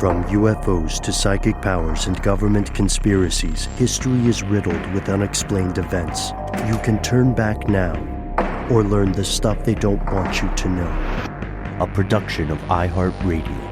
From UFOs to psychic powers and government conspiracies, history is riddled with unexplained events. You can turn back now or learn the stuff they don't want you to know. A production of iHeartRadio.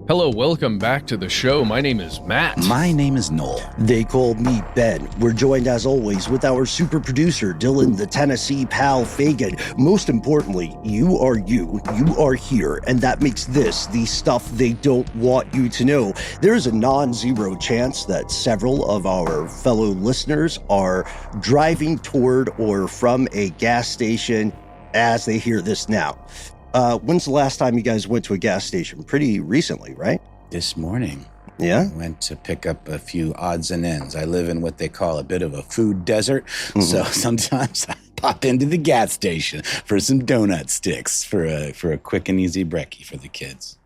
Hello, welcome back to the show. My name is Matt. My name is Noel. They call me Ben. We're joined as always with our super producer, Dylan the Tennessee Pal Fagan. Most importantly, you are here, and that makes this the stuff they don't want you to know. There's a non-zero chance that several of our fellow listeners are driving toward or from a gas station as they hear this now. When's the last time you guys went to a gas station? Pretty recently, right? This morning. Yeah? I went to pick up a few odds and ends. I live in what they call a bit of a food desert. Mm-hmm. So sometimes I pop into the gas station for some donut sticks for a quick and easy brekkie for the kids.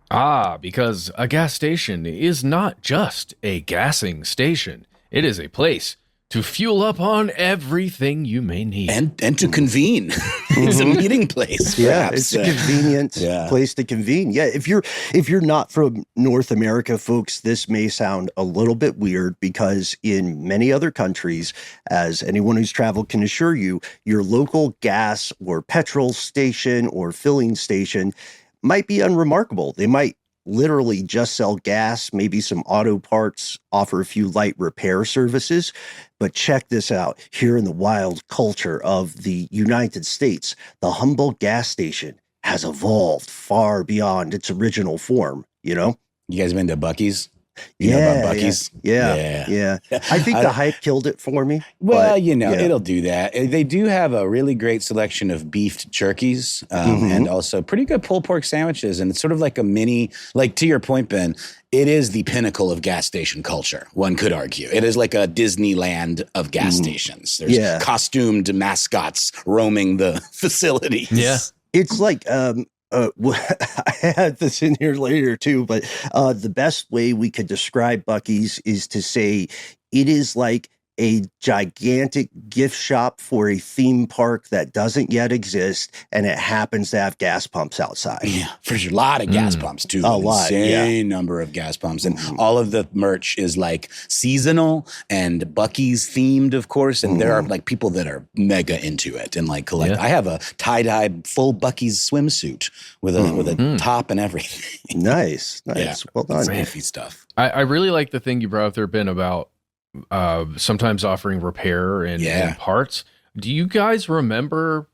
Because a gas station is not just a gassing station. It is a place to fuel up on everything you may need. And to convene. It's a meeting place. Yeah, it's a convenient place to convene. Yeah, if you're not from North America, folks, this may sound a little bit weird because in many other countries, as anyone who's traveled can assure you, your local gas or petrol station or filling station might be unremarkable. They might literally just sell gas, maybe some auto parts, offer a few light repair services. But check this out. Here in the wild culture of the United States, the humble gas station has evolved far beyond its original form, you know? You guys been to Buc-ee's? You know about Buc-ee's? Yeah. I think the hype killed it for me. Well, it'll do that. They do have a really great selection of beefed jerkies and also pretty good pulled pork sandwiches. And it's sort of like a mini, like to your point, Ben, it is the pinnacle of gas station culture, one could argue. It is like a Disneyland of gas stations. There's costumed mascots roaming the facilities. Yeah. It's like, I had this in here later too, but the best way we could describe Buc-ee's is to say it is like a gigantic gift shop for a theme park that doesn't yet exist, and it happens to have gas pumps outside. Yeah, for sure. A lot of gas pumps, too. A lot, insane number of gas pumps. And all of the merch is like seasonal and Buc-ee's themed, of course. And there are like people that are mega into it and like collect. I have a tie-dye full Buc-ee's swimsuit with a top and everything. Nice. Yeah. Well done. It's heavy stuff. I really like the thing you brought up there, Ben, about sometimes offering repair and parts. Do you guys remember,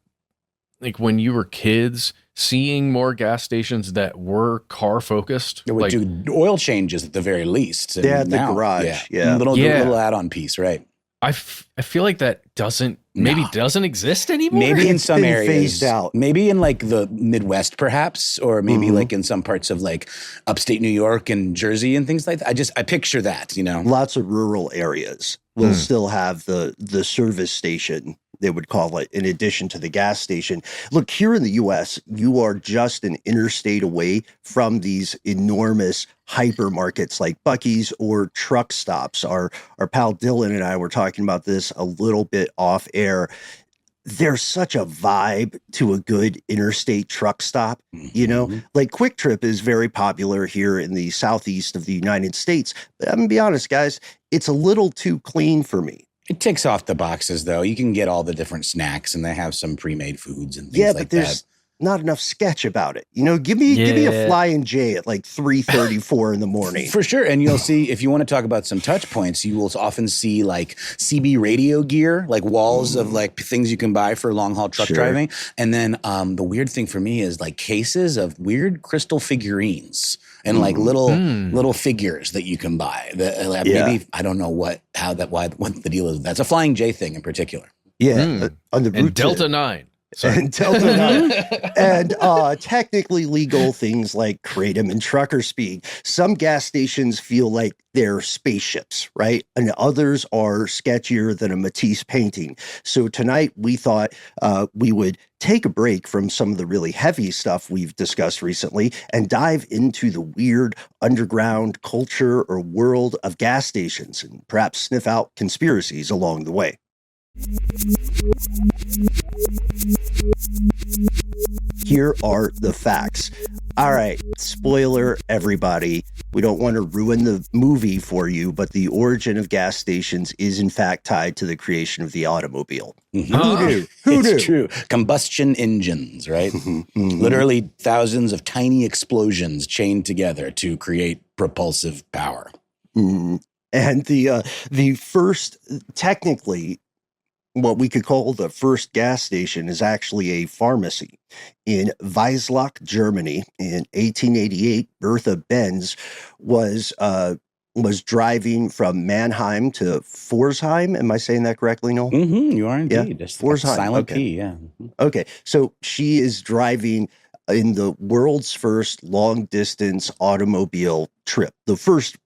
like when you were kids, seeing more gas stations that were car focused? They would do oil changes at the very least. And the garage. Little add-on piece, right? I feel like that doesn't exist anymore. Maybe in some areas, phased out. Maybe in like the Midwest, perhaps, or maybe like in some parts of like upstate New York and Jersey and things like that. I picture that, you know. Lots of rural areas will still have the service station, they would call it, in addition to the gas station. Look, here in the U.S., you are just an interstate away from these enormous hypermarkets like Buc-ee's or truck stops. Our pal Dylan and I were talking about this a little bit off air. There's such a vibe to a good interstate truck stop, you know? Like Quick Trip is very popular here in the southeast of the United States. But I'm going to be honest, guys, it's a little too clean for me. It ticks off the boxes, though. You can get all the different snacks, and they have some pre-made foods and things like that. Yeah, but there's not enough sketch about it. You know, give me a Flying J at like 3:34 in the morning. For sure. And you'll see, if you want to talk about some touch points, you will often see like CB radio gear, like walls of like things you can buy for long haul truck driving. And then the weird thing for me is like cases of weird crystal figurines and like little figures that you can buy. Maybe I don't know what the deal is. That's a Flying J thing in particular. Yeah. And Delta 9. And Delta 9. And technically legal things like Kratom and trucker speed. Some gas stations feel like they're spaceships, right? And others are sketchier than a Matisse painting. So tonight we thought we would take a break from some of the really heavy stuff we've discussed recently and dive into the weird underground culture or world of gas stations and perhaps sniff out conspiracies along the way. Here are the facts. All right, spoiler, everybody. We don't want to ruin the movie for you, but the origin of gas stations is in fact tied to the creation of the automobile. Mm-hmm. Who knew? Who knew? It's true. Combustion engines, right? Literally thousands of tiny explosions chained together to create propulsive power. And the first, technically, what we could call the first gas station is actually a pharmacy. In Weissloch, Germany, in 1888, Bertha Benz was driving from Mannheim to Pforzheim. Am I saying that correctly, Noel? Mm-hmm, you are indeed. Yeah. Pforzheim. Silent Okay. P, yeah. Okay, so she is driving in the world's first long-distance automobile trip, the first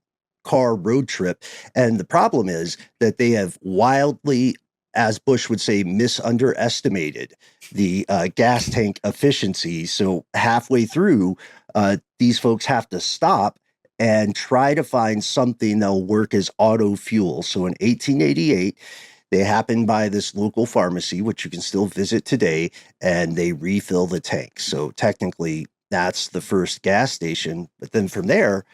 car road trip. And the problem is that they have wildly, as Bush would say, misunderestimated the gas tank efficiency. So halfway through, these folks have to stop and try to find something that'll work as auto fuel. So in 1888, they happen by this local pharmacy, which you can still visit today, and they refill the tank. So technically, that's the first gas station. But then from there,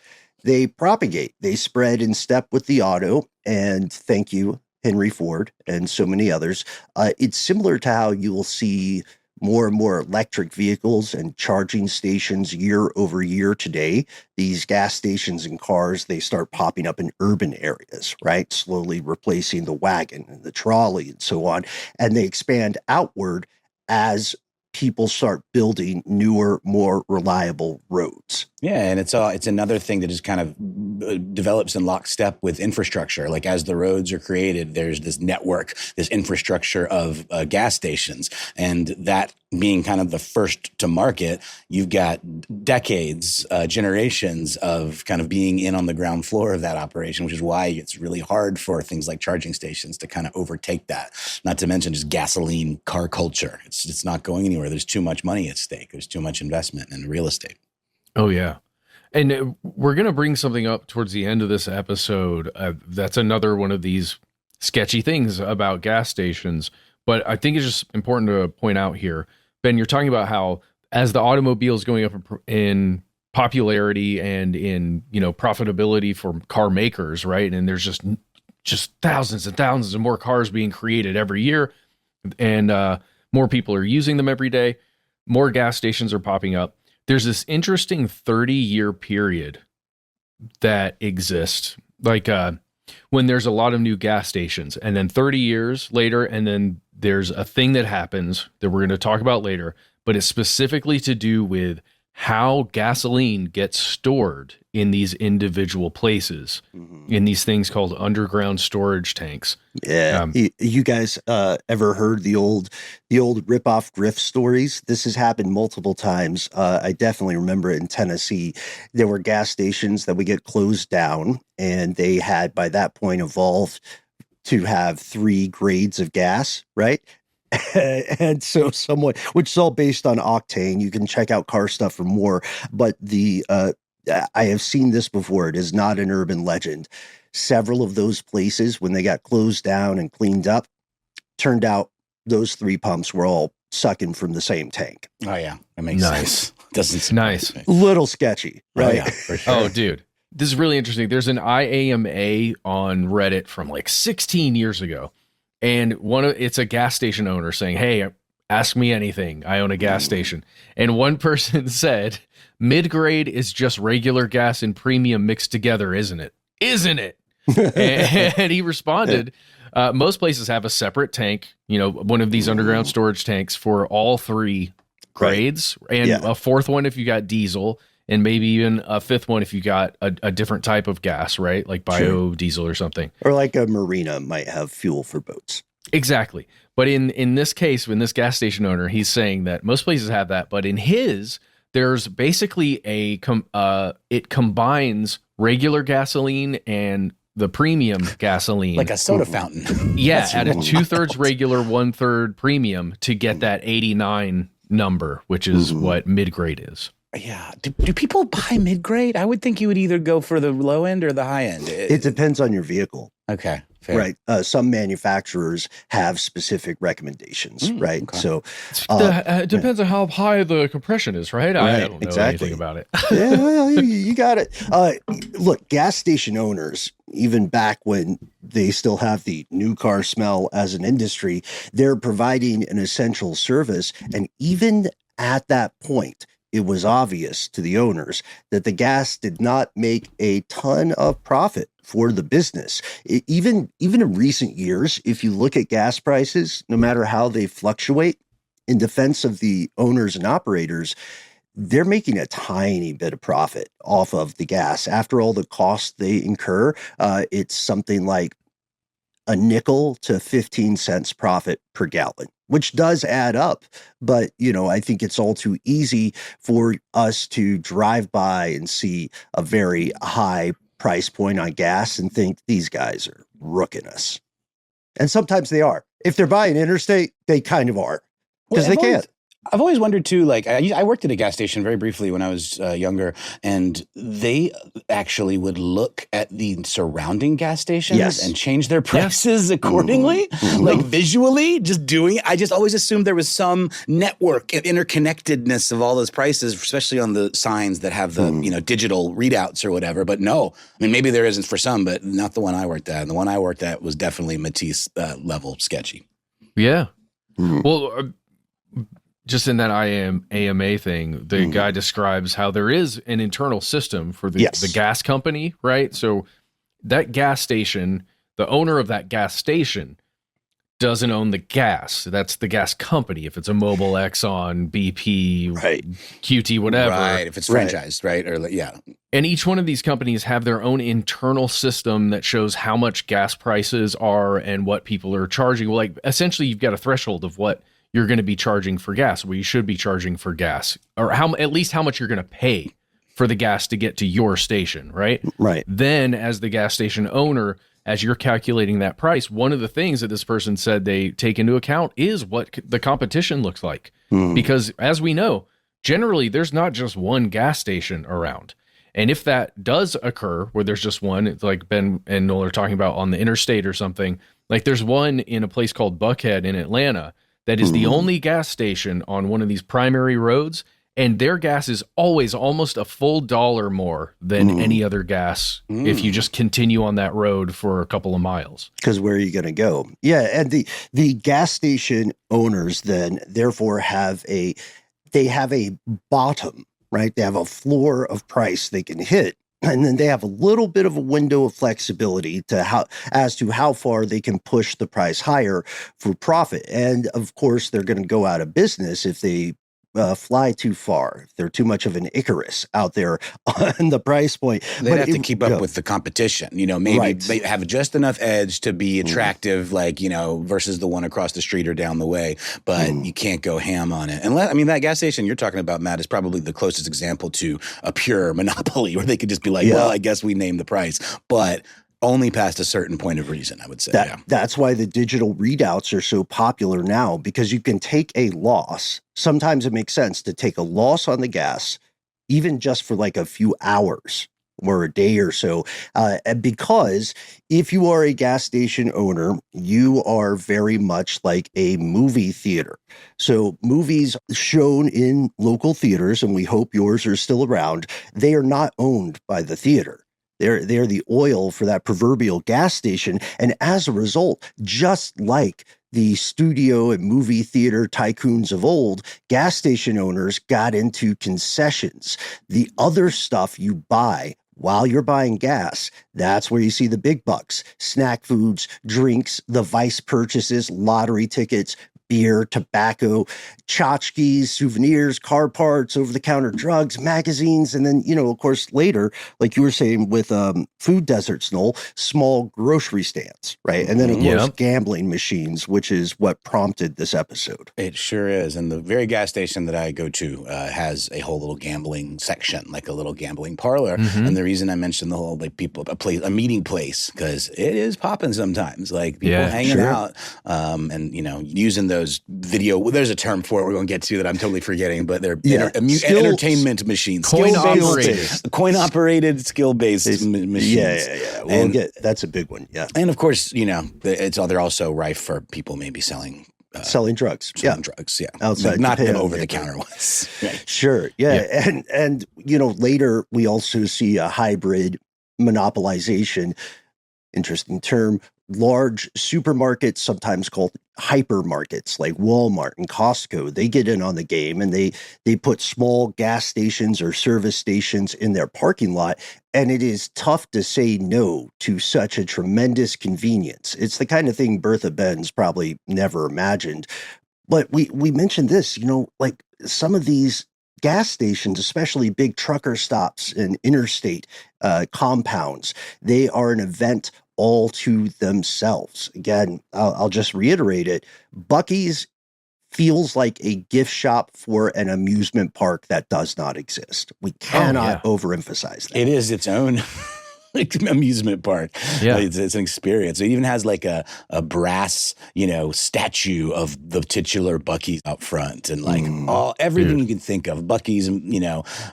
they propagate. They spread in step with the auto, and thank you, Henry Ford, and so many others. It's similar to how you will see more and more electric vehicles and charging stations year over year today. These gas stations and cars, they start popping up in urban areas, right? Slowly replacing the wagon and the trolley and so on. And they expand outward as people start building newer, more reliable roads. Yeah, and it's another thing that just kind of develops in lockstep with infrastructure. Like as the roads are created, there's this network, this infrastructure of gas stations, and that being kind of the first to market, you've got decades, generations of kind of being in on the ground floor of that operation, which is why it's really hard for things like charging stations to kind of overtake that. Not to mention just gasoline car culture. It's not going anywhere. There's too much money at stake. There's too much investment in real estate. Oh, yeah. And we're going to bring something up towards the end of this episode. That's another one of these sketchy things about gas stations. But I think it's just important to point out here, Ben, you're talking about how as the automobile is going up in popularity and in, profitability for car makers, right? And there's just thousands and thousands of more cars being created every year. And more people are using them every day. More gas stations are popping up. There's this interesting 30-year period that exists, like when there's a lot of new gas stations, and then 30 years later, and then there's a thing that happens that we're going to talk about later, but it's specifically to do with how gasoline gets stored in these individual places, in these things called underground storage tanks. Yeah. You guys ever heard the old rip-off grift stories? This has happened multiple times. I definitely remember it in Tennessee. There were gas stations that would get closed down, and they had by that point evolved to have 3 grades of gas, right? And so somewhat, which is all based on octane. You can check out Car Stuff for more, but I have seen this before. It is not an urban legend. Several of those places, when they got closed down and cleaned up, turned out those 3 pumps were all sucking from the same tank. Oh yeah, that makes sense. Doesn't nice. Little sketchy, right? Oh, yeah, for sure. Oh, dude, this is really interesting. There's an IAMA on Reddit from like 16 years ago. And it's a gas station owner saying, "Hey, ask me anything. I own a gas station." And one person said, "Mid-grade is just regular gas and premium mixed together, isn't it? Isn't it?" And he responded, most places have a separate tank, one of these underground storage tanks for all 3 grades, and a 4th one if you got diesel, and maybe even a 5th one if you got a different type of gas, right? Like biodiesel or something. Or like a marina might have fuel for boats. Exactly. But in this case, in this gas station owner, he's saying that most places have that, but in his, there's basically it combines regular gasoline and the premium gasoline. Like a soda fountain. Yeah, at a 2/3 regular, 1/3 premium to get that 89 number, which is what mid-grade is. Yeah. Do people buy mid-grade? I would think you would either go for the low end or the high end. It depends on your vehicle. Okay. Fair. Right. Some manufacturers have specific recommendations, right? Okay. So it depends on how high the compression is, right? I don't know anything about it. Yeah, well, you got it. Look, gas station owners, even back when they still have the new car smell as an industry, they're providing an essential service. And even at that point, it was obvious to the owners that the gas did not make a ton of profit for the business. Even in recent years, if you look at gas prices, no matter how they fluctuate, in defense of the owners and operators, they're making a tiny bit of profit off of the gas. After all the costs they incur, it's something like a nickel to 15 cents profit per gallon, which does add up. But, I think it's all too easy for us to drive by and see a very high price point on gas and think these guys are rooking us. And sometimes they are. If they're buying interstate, they kind of are because they can't. I've always wondered too, like I worked at a gas station very briefly when I was younger, and they actually would look at the surrounding gas stations and change their prices accordingly, like visually, just doing it. I just always assumed there was some network of interconnectedness of all those prices, especially on the signs that have the, digital readouts or whatever. But no, I mean, maybe there isn't for some, but not the one I worked at. And the one I worked at was definitely Matisse level sketchy. Yeah. Well, just in that AMA thing, the guy describes how there is an internal system for the gas company, right? So that gas station, the owner of that gas station doesn't own the gas. That's the gas company. If it's a Mobil, Exxon, BP, QT, whatever. Right, if it's franchised, right? Or And each one of these companies have their own internal system that shows how much gas prices are and what people are charging. Well, like essentially you've got a threshold of what you're going to be charging for gas. Well, you should be charging for gas, or at least how much you're going to pay for the gas to get to your station, right? Right. Then as the gas station owner, as you're calculating that price, one of the things that this person said they take into account is what the competition looks like. Because as we know, generally there's not just one gas station around. And if that does occur where there's just one, it's like Ben and Noel are talking about on the interstate or something, like there's one in a place called Buckhead in Atlanta that is the only gas station on one of these primary roads, and their gas is always almost a full $1 more than any other gas if you just continue on that road for a couple of miles. Because where are you going to go? Yeah, and the gas station owners then therefore have a bottom, right? They have a floor of price they can hit. And then they have a little bit of a window of flexibility as to how far they can push the price higher for profit. And of course, they're going to go out of business if they fly too far. If they're too much of an Icarus out there on the price point. They have to keep up with the competition, maybe have just enough edge to be attractive, versus the one across the street or down the way, but you can't go ham on it. And that gas station you're talking about, Matt, is probably the closest example to a pure monopoly where they could just be like, well, I guess we named the price, but only past a certain point of reason, I would say. That's why the digital readouts are so popular now, because you can take a loss. Sometimes it makes sense to take a loss on the gas, even just for like a few hours or a day or so, because if you are a gas station owner, you are very much like a movie theater. So movies shown in local theaters, and we hope yours are still around, they are not owned by the theater. They're the oil for that proverbial gas station. And as a result, just like the studio and movie theater tycoons of old, gas station owners got into concessions. The other stuff you buy while you're buying gas, that's where you see the big bucks. Snack foods, drinks, the vice purchases, lottery tickets, beer, tobacco, tchotchkes, souvenirs, car parts, over-the-counter drugs, magazines, and then, of course, later, like you were saying with food deserts, Noel, small grocery stands, right? And then, of course, gambling machines, which is what prompted this episode. It sure is. And the very gas station that I go to has a whole little gambling section, like a little gambling parlor. Mm-hmm. And the reason I mentioned the whole, like, people, a meeting place, because it is popping sometimes, like people hanging out and, using those video, there's a term for it we're going to get to that I'm totally forgetting, but they're entertainment machines. Coin-operated, skill-based machines. Yeah. That's a big one, yeah. And of course, they're also rife for people maybe selling drugs. Drugs, yeah. Outside, not the over-the-counter ones. Right. Sure, yeah. And later we also see a hybrid monopolization, interesting term, large supermarkets, sometimes called hypermarkets like Walmart and Costco. They get in on the game and they put small gas stations or service stations in their parking lot. And it is tough to say no to such a tremendous convenience. It's the kind of thing Bertha Benz probably never imagined. But we mentioned this, like some of these gas stations, especially big trucker stops and interstate compounds, they are an event all to themselves. Again, I'll just reiterate it. Buc-ee's feels like a gift shop for an amusement park that does not exist. We cannot overemphasize that. It is its own amusement park. Yeah. It's an experience. It even has like a brass, statue of the titular Buc-ee's out front and like everything you can think of. Buc-ee's,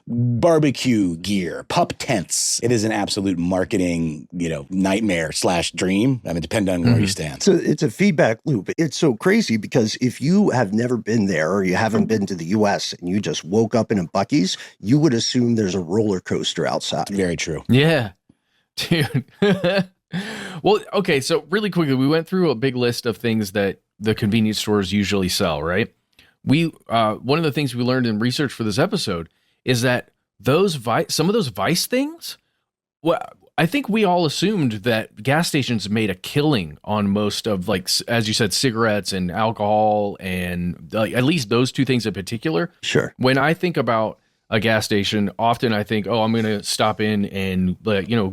barbecue gear, pup tents. It is an absolute marketing, nightmare / dream. I mean, depending on where you stand. So it's a feedback loop. It's so crazy because if you have never been there or you haven't been to the US and you just woke up in a Buc-ee's, you would assume there's a roller coaster outside. Very true. Yeah. Dude. Well, okay, so really quickly, we went through a big list of things that the convenience stores usually sell, right? One of the things we learned in research for this episode is that some of those vice things, well, I think we all assumed that gas stations made a killing on most of, like, as you said, cigarettes and alcohol and at least those two things in particular. Sure. When I think about a gas station, often I think, I'm going to stop in and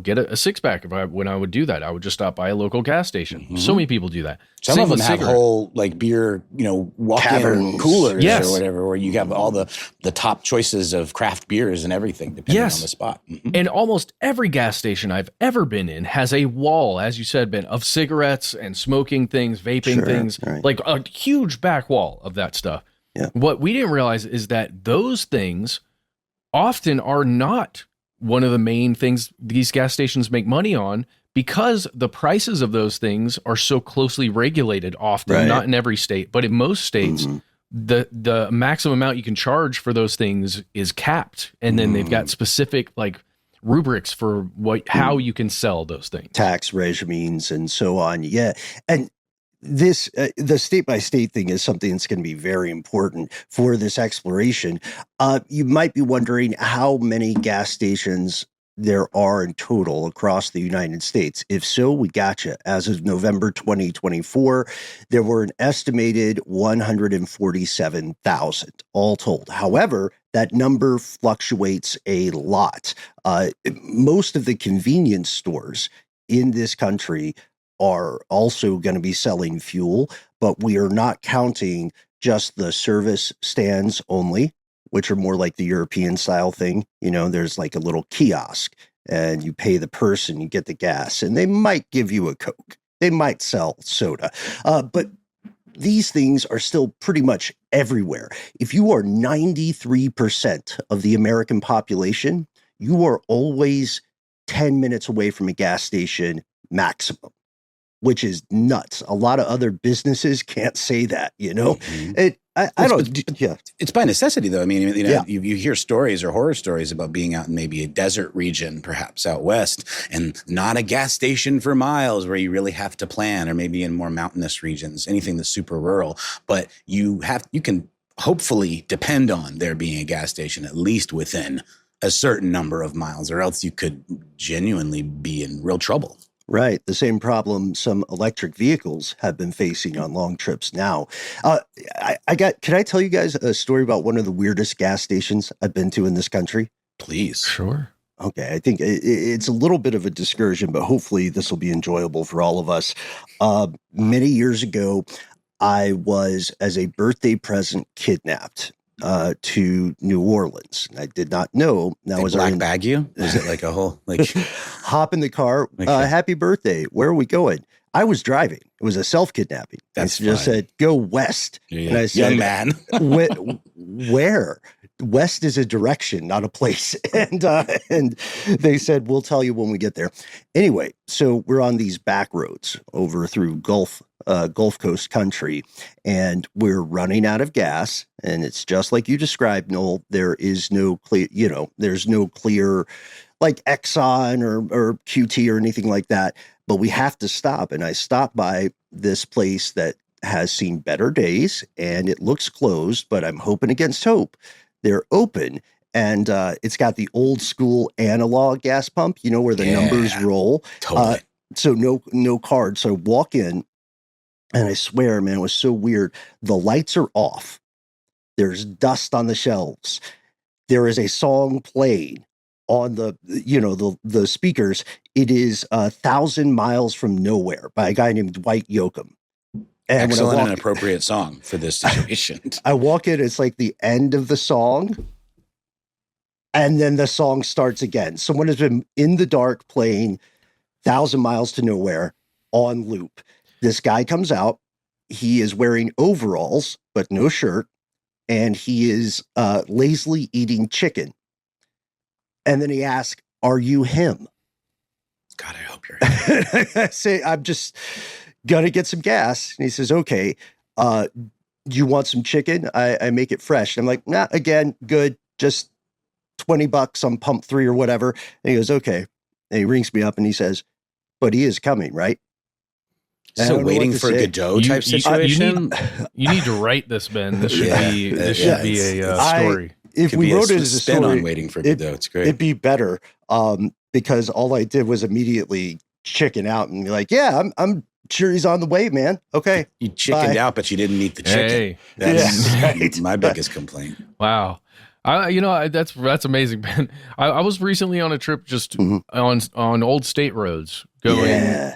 get a six-pack. When I would do that, I would just stop by a local gas station. Mm-hmm. So many people do that. Some of them have whole like beer, walk-in coolers or whatever, where you have all the top choices of craft beers and everything, depending on the spot. Mm-hmm. And almost every gas station I've ever been in has a wall, as you said, Ben, of cigarettes and smoking things, vaping things, like a huge back wall of that stuff. Yeah. What we didn't realize is that those things often are not one of the main things these gas stations make money on, because the prices of those things are so closely regulated often, not in every state, but in most states, the maximum amount you can charge for those things is capped. And then they've got specific like rubrics for how you can sell those things. Tax regimes and so on. Yeah. And this the state-by-state thing is something that's going to be very important for this exploration. You might be wondering how many gas stations there are in total across the United States. If so, we gotcha. As of November 2024, there were an estimated 147,000 all told. However, that number fluctuates a lot. Most of the convenience stores in this country are also going to be selling fuel, but we are not counting just the service stands only, which are more like the European style thing. There's like a little kiosk and you pay the person, you get the gas, and they might give you a Coke. They might sell soda. But these things are still pretty much everywhere. If you are 93% of the American population, you are always 10 minutes away from a gas station maximum, which is nuts. A lot of other businesses can't say that, It's by necessity, though. I mean, you hear stories or horror stories about being out in maybe a desert region, perhaps out west, and not a gas station for miles where you really have to plan, or maybe in more mountainous regions, anything that's super rural. But you can hopefully depend on there being a gas station at least within a certain number of miles, or else you could genuinely be in real trouble. Right. The same problem some electric vehicles have been facing on long trips now. Can I tell you guys a story about one of the weirdest gas stations I've been to in this country? Please. Sure. Okay. I think it's a little bit of a discursion, but hopefully this will be enjoyable for all of us. Many years ago, I was, as a birthday present, kidnapped to New Orleans. I did not know. Now was black bag you? Is it like a whole hop in the car? Happy birthday. Where are we going? I was driving. It was a self-kidnapping. That's just said go west. Yeah. And I said, young man, where? West is a direction, not a place. And they said, we'll tell you when we get there. Anyway, so we're on these back roads over through Gulf Coast country, and we're running out of gas. And it's just like you described, Noel. There is no clear, there's no clear like Exxon or QT or anything like that. But we have to stop. And I stopped by this place that has seen better days, and it looks closed, but I'm hoping against hope. They're open, and it's got the old school analog gas pump, where the numbers roll. Totally. So no card. So I walk in, and I swear, man, it was so weird. The lights are off. There's dust on the shelves. There is a song playing on the speakers. It is 1,000 Miles from Nowhere by a guy named Dwight Yoakam. And excellent and appropriate song for this situation. I walk in, it's like the end of the song, and then the song starts again. Someone has been in the dark playing 1,000 Miles to Nowhere on loop. This guy comes out. He is wearing overalls, but no shirt, and he is lazily eating chicken. And then he asks, "Are you him?" God, I hope you're him. I say, "I'm just gonna get some gas." And he says, "Okay, do you want some chicken? I make it fresh." And I'm like, "Nah, again, good. Just $20 on pump 3 or whatever." And he goes, "Okay." And he rings me up and he says, "But he is coming, right?" So waiting for Godot type situation. You need to write this, Ben. This should be a story. If we wrote it as a spin story, on waiting for Godot, it's great. It'd be better because all I did was immediately chicken out and be like, "Yeah, I'm sure he's on the way, man." Okay. You chickened out, but you didn't eat the chicken. Hey. That's my biggest complaint. Wow. That's amazing, Ben. I was recently on a trip just on old state roads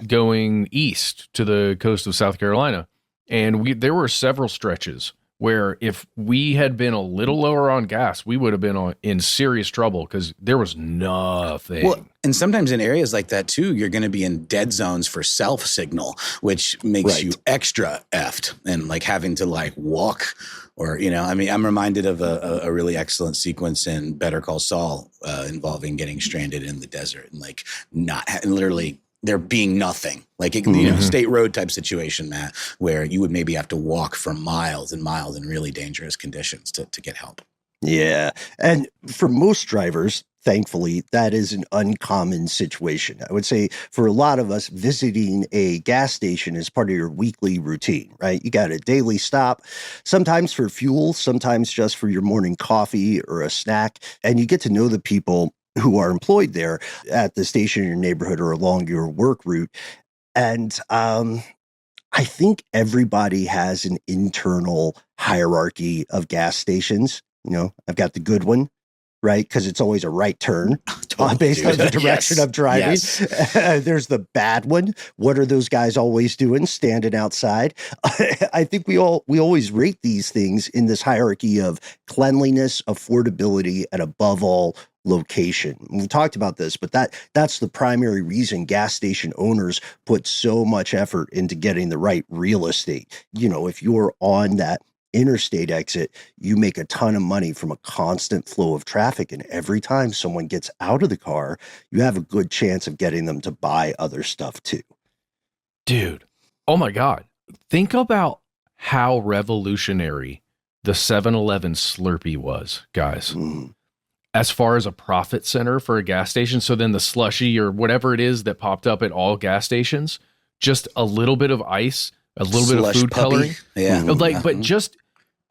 going east to the coast of South Carolina. And there were several stretches where if we had been a little lower on gas, we would have been in serious trouble because there was nothing. Well, and sometimes in areas like that too, you're going to be in dead zones for self signal, which makes you extra effed and like having to like walk or, I'm reminded of a really excellent sequence in Better Call Saul involving getting stranded in the desert and like literally there being nothing, like state road type situation, Matt, where you would maybe have to walk for miles and miles in really dangerous conditions to get help. Yeah. And for most drivers, thankfully, that is an uncommon situation. I would say for a lot of us, visiting a gas station is part of your weekly routine, right? You got a daily stop, sometimes for fuel, sometimes just for your morning coffee or a snack. And you get to know the people who are employed there at the station in your neighborhood or along your work route. And I think everybody has an internal hierarchy of gas stations. I've got the good one, right? Because it's always a right turn based on the direction of driving. Yes. There's the bad one. What are those guys always doing? Standing outside. I think we always rate these things in this hierarchy of cleanliness, affordability, and above all, location. We talked about this, but that's the primary reason gas station owners put so much effort into getting the right real estate. If you're on that interstate exit, you make a ton of money from a constant flow of traffic. And every time someone gets out of the car, you have a good chance of getting them to buy other stuff too. Dude, oh my God. Think about how revolutionary the 7-Eleven Slurpee was, guys. As far as a profit center for a gas station. So then the slushy or whatever it is that popped up at all gas stations, just a little bit of ice, a little bit of food coloring. Yeah. But just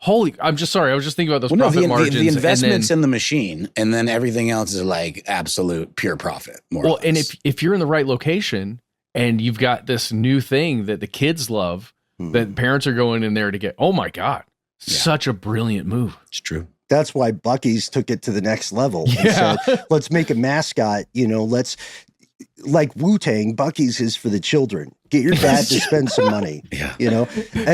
I'm just sorry. I was just thinking about those profit margins. The investments in the machine, and then everything else is like absolute pure profit. More well, and if you're in the right location and you've got this new thing that the kids love that parents are going in there to get. Oh my God, such a brilliant move. It's true. That's why Buc-ee's took it to the next level and said, let's make a mascot, let's, like Wu-Tang, Buc-ee's is for the children. Get your dad to spend some money, And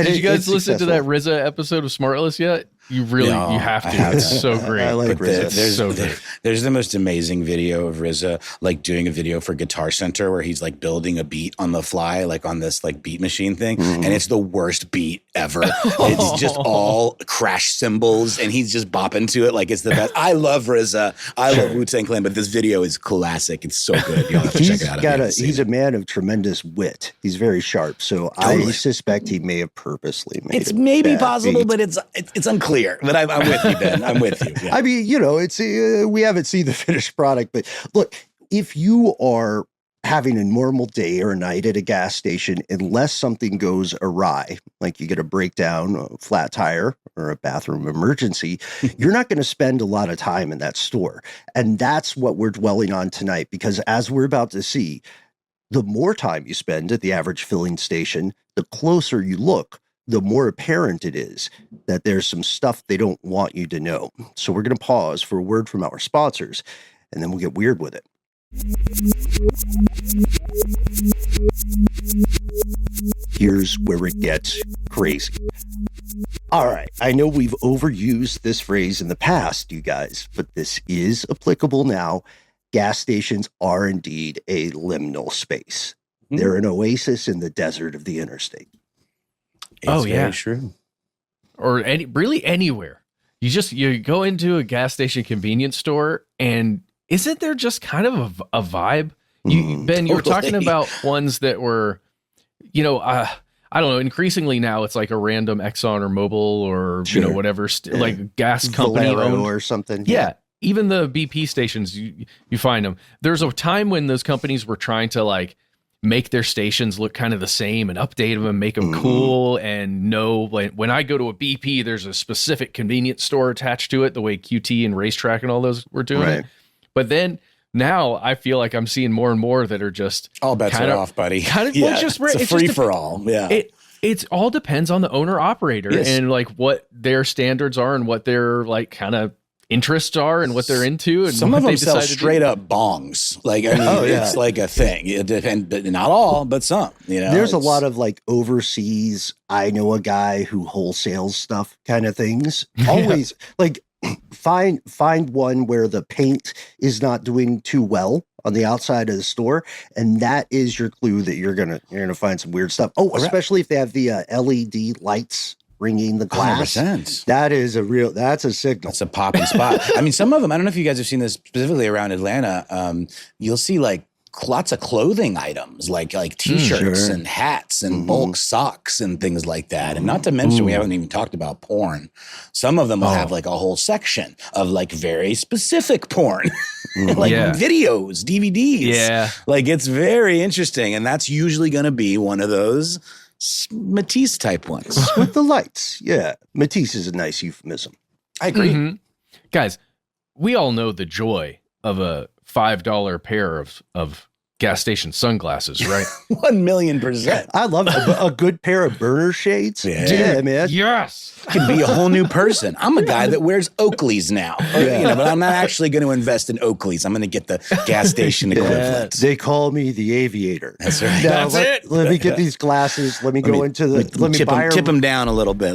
Did you guys listen to that RZA episode of Smartless yet? You really, you have to. It's so great. I like RZA. There's the most amazing video of RZA, like doing a video for Guitar Center where he's like building a beat on the fly, like on this like beat machine thing. And it's the worst beat ever. It's just all crash cymbals and he's just bopping to it. Like it's the best. I love RZA. I love Wu-Tang Clan, but this video is classic. It's so good. You'll have to check it out. He's a man of tremendous wit. He's very sharp. So I suspect he may have purposely made it. It's maybe possible, but it's unclear. But I'm with you, Ben. I'm with you. Yeah. I mean, it's we haven't seen the finished product, but look, if you are having a normal day or night at a gas station, unless something goes awry, like you get a breakdown, a flat tire, or a bathroom emergency, you're not going to spend a lot of time in that store. And that's what we're dwelling on tonight, because as we're about to see, the more time you spend at the average filling station, the closer you look, the more apparent it is that there's some stuff they don't want you to know. So we're going to pause for a word from our sponsors, and then we'll get weird with it. Here's where it gets crazy. All right, I know we've overused this phrase in the past, you guys, but this is applicable now. Gas stations are indeed a liminal space. They're an oasis in the desert of the interstate. It's very true. Or really anywhere. You go into a gas station convenience store, and isn't there just kind of a vibe? Ben, you were talking about ones that were, I don't know. Increasingly now, it's like a random Exxon or Mobil or whatever, like gas company Valero or something. Yeah. Even the BP stations, you find them. There's a time when those companies were trying to like make their stations look kind of the same and update them and make them cool and know like when I go to a BP, there's a specific convenience store attached to it, the way QT and Racetrack and all those were doing it. But then now I feel like I'm seeing more and more that are just all bets are off, buddy. It's a free for all. Yeah. It all depends on the owner operator and like what their standards are and what their like kind of interests are and what they're into, and some of them sell straight up bongs. Like it's like a thing. It depends, not all, but some. There's a lot of like overseas. I know a guy who wholesales stuff kind of things. Always like find one where the paint is not doing too well on the outside of the store, and that is your clue that you're gonna find some weird stuff. Oh, especially if they have the LED lights ringing the glass. 100%. That's a signal. That's a popping spot. I mean, some of them, I don't know if you guys have seen this specifically around Atlanta. You'll see like lots of clothing items, like t-shirts and hats and bulk socks and things like that. And not to mention, we haven't even talked about porn. Some of them will have like a whole section of like very specific porn, like videos, DVDs. Yeah. Like it's very interesting. And that's usually going to be one of those Matisse type ones with the lights. Yeah. Matisse is a nice euphemism. I agree. Guys, we all know the joy of a $5 pair of gas station sunglasses, right? 1,000,000%. I love a good pair of burner shades. Yeah, man. Yes. Can be a whole new person. I'm a guy that wears Oakleys now, but I'm not actually going to invest in Oakleys. I'm going to get the gas station equivalent. They call me the aviator. That's right. Now, let me get these glasses. Let me go into the. Tip them down a little bit.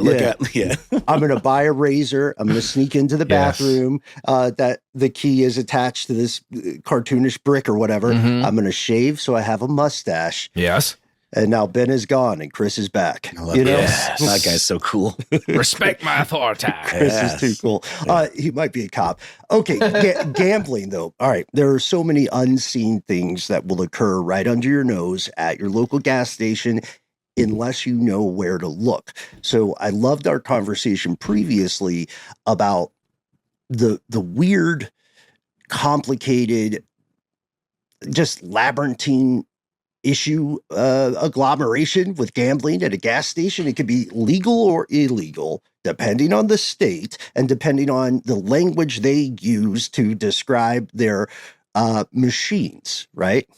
I'm going to buy a razor. I'm going to sneak into the bathroom. That the key is attached to this cartoonish brick or whatever. I'm going to shave so I have a mustache. Yes. And now Ben is gone and Chris is back. That guy's so cool. Respect my authority. Chris is too cool. He might be a cop. Okay, gambling though. All right, there are so many unseen things that will occur right under your nose at your local gas station unless you know where to look. So I loved our conversation previously about the weird, complicated, just labyrinthine issue agglomeration with gambling at a gas station. It could be legal or illegal, depending on the state and depending on the language they use to describe their machines, right?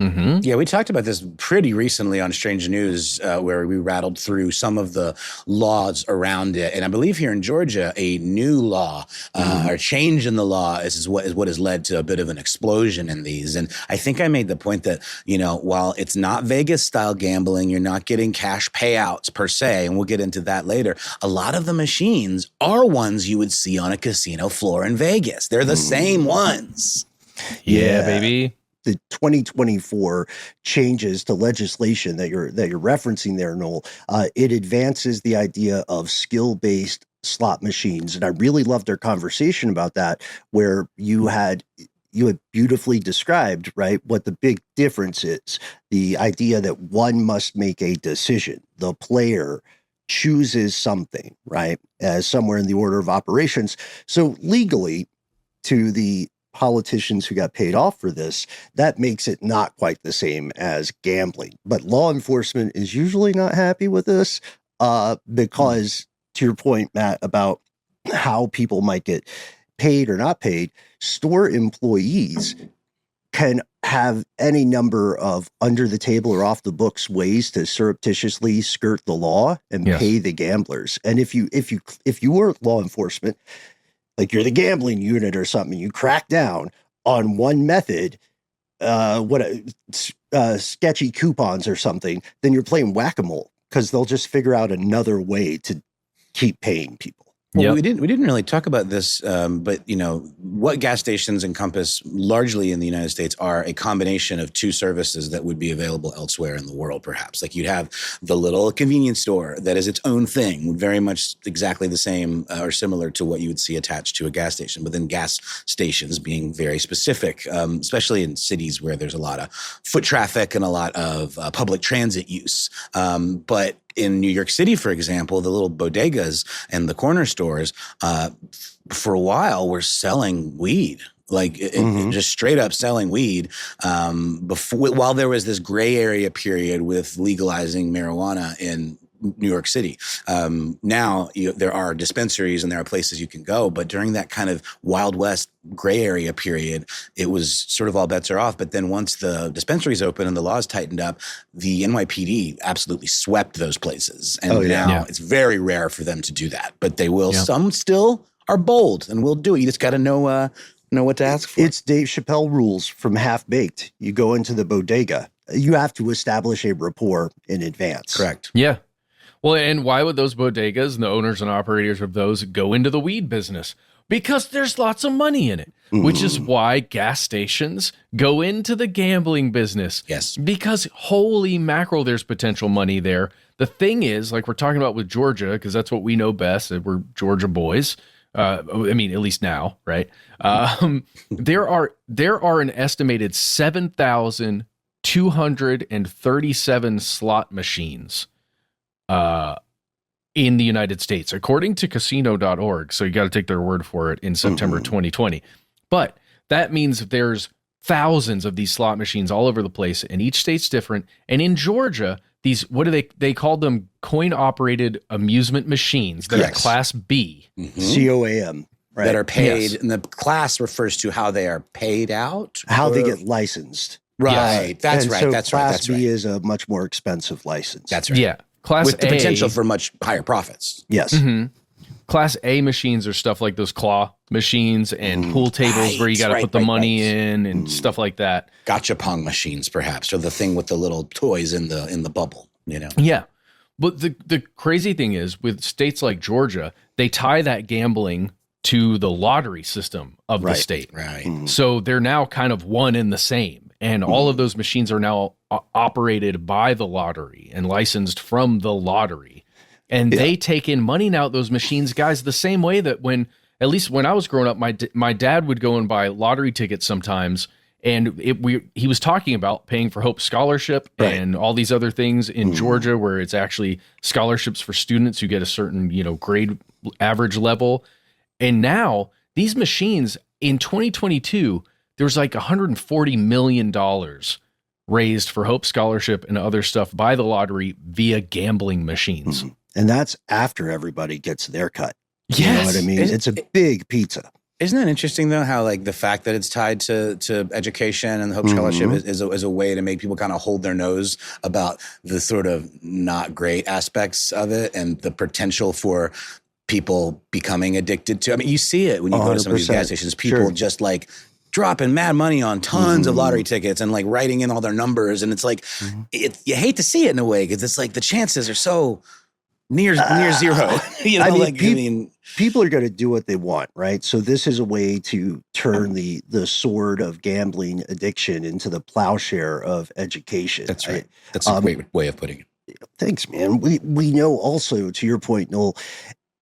Mm-hmm. Yeah, we talked about this pretty recently on Strange News, where we rattled through some of the laws around it. And I believe here in Georgia, a new law or change in the law is what has led to a bit of an explosion in these. And I think I made the point that, while it's not Vegas style gambling, you're not getting cash payouts per se, and we'll get into that later. A lot of the machines are ones you would see on a casino floor in Vegas. They're the same ones. Yeah, baby. The 2024 changes to legislation that you're referencing there, Noel, it advances the idea of skill-based slot machines. And I really loved our conversation about that, where you had beautifully described, right, what the big difference is. The idea that one must make a decision. The player chooses something, right, as somewhere in the order of operations. So legally, to the politicians who got paid off for this, that makes it not quite the same as gambling. But law enforcement is usually not happy with this because, to your point, Matt, about how people might get paid or not paid, store employees can have any number of under the table or off the books ways to surreptitiously skirt the law and pay the gamblers. And if you were law enforcement, like you're the gambling unit or something, you crack down on one method, sketchy coupons or something, then you're playing whack-a-mole because they'll just figure out another way to keep paying people. Well, we didn't really talk about this, but what gas stations encompass largely in the United States are a combination of two services that would be available elsewhere in the world. Perhaps like you'd have the little convenience store that is its own thing, very much exactly the same or similar to what you would see attached to a gas station. But then gas stations being very specific, especially in cities where there's a lot of foot traffic and a lot of public transit use. But in New York City, for example, the little bodegas and the corner stores, for a while were selling weed, just straight up selling weed. While there was this gray area period with legalizing marijuana in New York City. Now there are dispensaries and there are places you can go, but during that kind of Wild West gray area period, it was sort of all bets are off. But then once the dispensaries opened and the laws tightened up, the NYPD absolutely swept those places. And now it's very rare for them to do that, but they will. Yeah. Some still are bold and will do it. You just got to know what to ask for. It's Dave Chappelle rules from Half Baked. You go into the bodega, you have to establish a rapport in advance. Correct. Yeah. Well, and why would those bodegas and the owners and operators of those go into the weed business? Because there's lots of money in it, which is why gas stations go into the gambling business. Yes. Because holy mackerel, there's potential money there. The thing is, like we're talking about with Georgia, because that's what we know best, we're Georgia boys. I mean, at least now, right? There are an estimated 7,237 slot machines in the United States, according to casino.org. So you got to take their word for it in September 2020. But that means there's thousands of these slot machines all over the place, and each state's different. And in Georgia, these, what do they called them? Coin operated amusement machines that are class B. COAM. Right. That are paid, and the class refers to how they are paid out. How they get licensed. Right. That's right. So that's class right. That's B right. is a much more expensive license. That's right. Yeah. Class with the A, potential for much higher profits. Yes. Class A machines are stuff like those claw machines and pool tables where you got to put the money in and stuff like that. Gotcha pong machines, perhaps, or the thing with the little toys in the bubble. Yeah. But the crazy thing is, with states like Georgia, they tie that gambling to the lottery system of the state. Right. So they're now kind of one and the same. And all of those machines are now operated by the lottery and licensed from the lottery. And they take in money now, those machines, guys, the same way that at least when I was growing up, my dad would go and buy lottery tickets sometimes. And he was talking about paying for Hope Scholarship and all these other things in Georgia, where it's actually scholarships for students who get a certain, grade average level. And now these machines in 2022, there's like $140 million raised for Hope Scholarship and other stuff by the lottery via gambling machines. And that's after everybody gets their cut. You Yes. know what I mean? It's a big pizza. Isn't that interesting though? How like the fact that it's tied to education and the Hope Scholarship is a way to make people kind of hold their nose about the sort of not great aspects of it and the potential for people becoming addicted to. I mean, you see it when you go to some of these gas stations. People just like dropping mad money on tons of lottery tickets and like writing in all their numbers, and it's like you hate to see it in a way because it's like the chances are so near zero. You know, people are going to do what they want, right? So this is a way to turn the sword of gambling addiction into the plowshare of education. That's right. That's a great way of putting it. Thanks, man. We know also, to your point, Noel,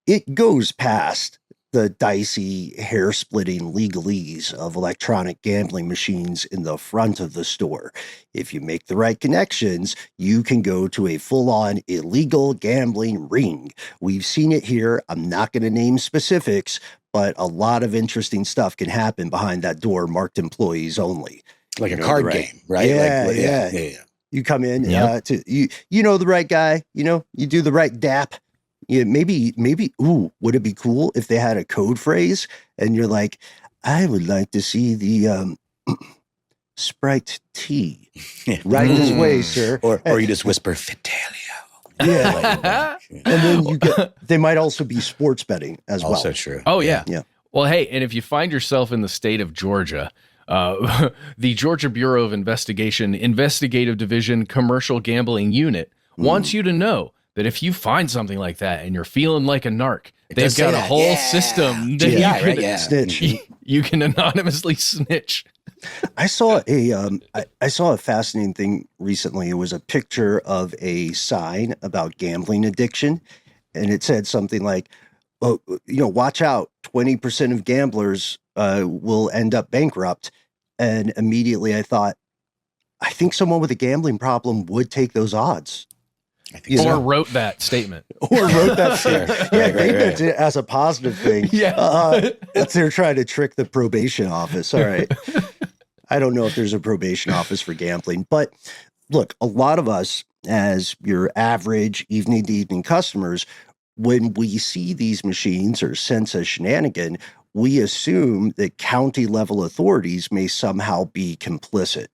it goes past the dicey, hair-splitting legalese of electronic gambling machines in the front of the store. If you make the right connections, you can go to a full-on illegal gambling ring. We've seen it here. I'm not going to name specifics, but a lot of interesting stuff can happen behind that door marked employees only. Like a card game, right? Yeah. You come in to you know the right guy, you do the right dap. Yeah, maybe, would it be cool if they had a code phrase and you're like, I would like to see the Sprite tea. Right this way, sir. Or you just whisper, Fidelio. Yeah. And then they might also be sports betting as well. Also true. Oh, yeah. Yeah. Well, hey, and if you find yourself in the state of Georgia, the Georgia Bureau of Investigation, Investigative Division, Commercial Gambling Unit wants you to know that if you find something like that and you're feeling like a narc, they've got a whole system that you can anonymously snitch. I saw a fascinating thing recently. It was a picture of a sign about gambling addiction, and it said something like, "Oh, watch out! 20% of gamblers will end up bankrupt." And immediately I thought, I think someone with a gambling problem would take those odds. Wrote that statement. They meant it as a positive thing. Yeah. They're trying to trick the probation office. All right. I don't know if there's a probation office for gambling, but look, a lot of us as your average evening to evening customers, when we see these machines or sense a shenanigan, we assume that county level authorities may somehow be complicit.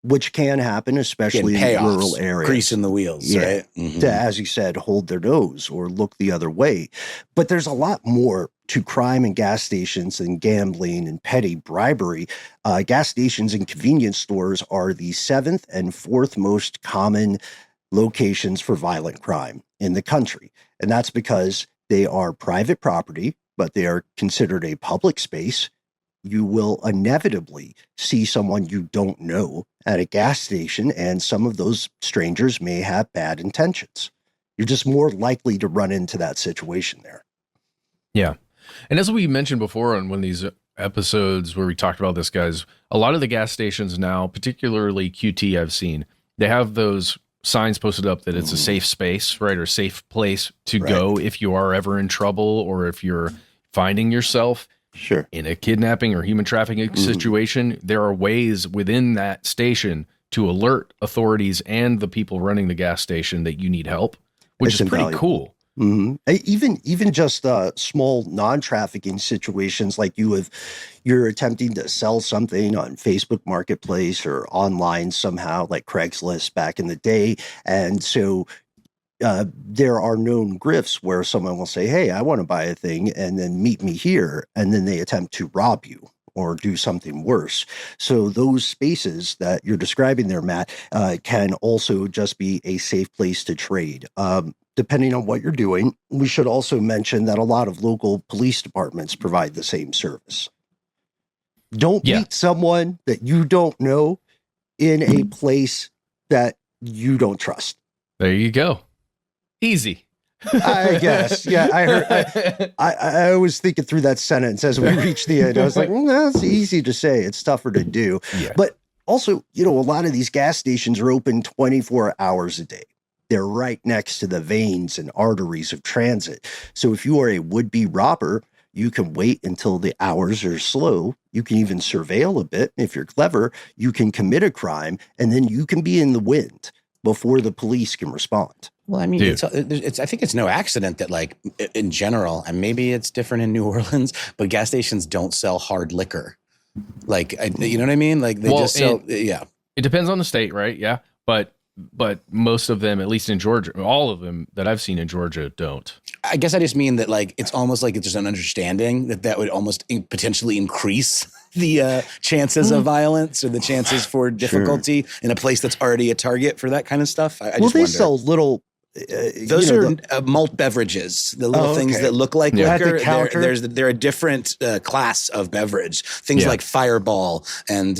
Which can happen, especially in rural areas. Greasing the wheels, right? To, as you said, hold their nose or look the other way. But there's a lot more to crime in gas stations than gambling and petty bribery. Gas stations and convenience stores are the 7th and 4th most common locations for violent crime in the country. And that's because they are private property, but they are considered a public space. You will inevitably see someone you don't know at a gas station, and some of those strangers may have bad intentions. You're just more likely to run into that situation there. Yeah. And as we mentioned before on one of these episodes where we talked about this, guys, a lot of the gas stations now, particularly QT I've seen, they have those signs posted up that it's a safe space, right? Or safe place to go if you are ever in trouble or if you're finding yourself in a kidnapping or human trafficking situation. There are ways within that station to alert authorities and the people running the gas station that you need help, which is pretty cool. Even just small non-trafficking situations, like you're attempting to sell something on Facebook Marketplace or online somehow, like Craigslist back in the day, and so there are known grifts where someone will say, hey, I want to buy a thing, and then meet me here. And then they attempt to rob you or do something worse. So those spaces that you're describing there, Matt, can also just be a safe place to trade. Depending on what you're doing, we should also mention that a lot of local police departments provide the same service. Don't meet someone that you don't know in a place that you don't trust. There you go. Easy. I guess. Yeah, I heard. I was thinking through that sentence as we reached the end. I was like, it's easy to say. It's tougher to do. Yeah. But also, a lot of these gas stations are open 24 hours a day. They're right next to the veins and arteries of transit. So if you are a would-be robber, you can wait until the hours are slow. You can even surveil a bit. If you're clever, you can commit a crime, and then you can be in the wind. before the police can respond. Well, I mean, it's I think it's no accident that, like, in general, and maybe it's different in New Orleans, but gas stations don't sell hard liquor. Like, you know what I mean? Like, they just sell, yeah. It depends on the state, right? Yeah. But most of them, at least in Georgia, all of them that I've seen in Georgia, don't. I guess I just mean that, like, it's almost like it's just an understanding that would almost potentially increase the chances of violence or the chances for difficulty in a place that's already a target for that kind of stuff. I just they wonder. sell little. Those are malt beverages, the little things that look like liquor. They're a different class of beverage. Things like Fireball and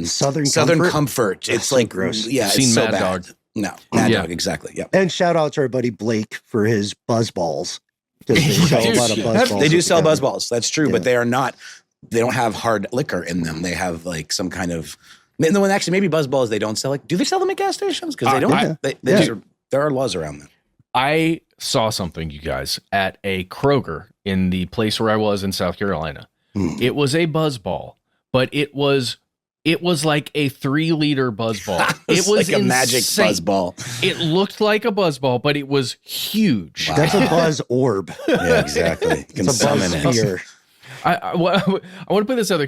Southern Comfort. It's so like gross. Yeah, Seen it's so Mad bad. Dog. No, Mad Dog, exactly. Yeah. And shout out to our buddy Blake for his buzz balls. They sell a lot of buzz balls. They do sell buzz balls. That's true, but they are not. They don't have hard liquor in them. They have like some kind of. Actually, maybe buzz balls they don't sell. Like, do they sell them at gas stations? Because they don't. There are laws around them. I saw something, you guys, at a Kroger in the place where I was in South Carolina. It was a buzz ball, but it was like a 3-liter buzz ball. It was like a magic buzz ball. It looked like a buzz ball, but it was huge. Wow. That's a buzz orb. Yeah, exactly. You can summon it. I want to put this other.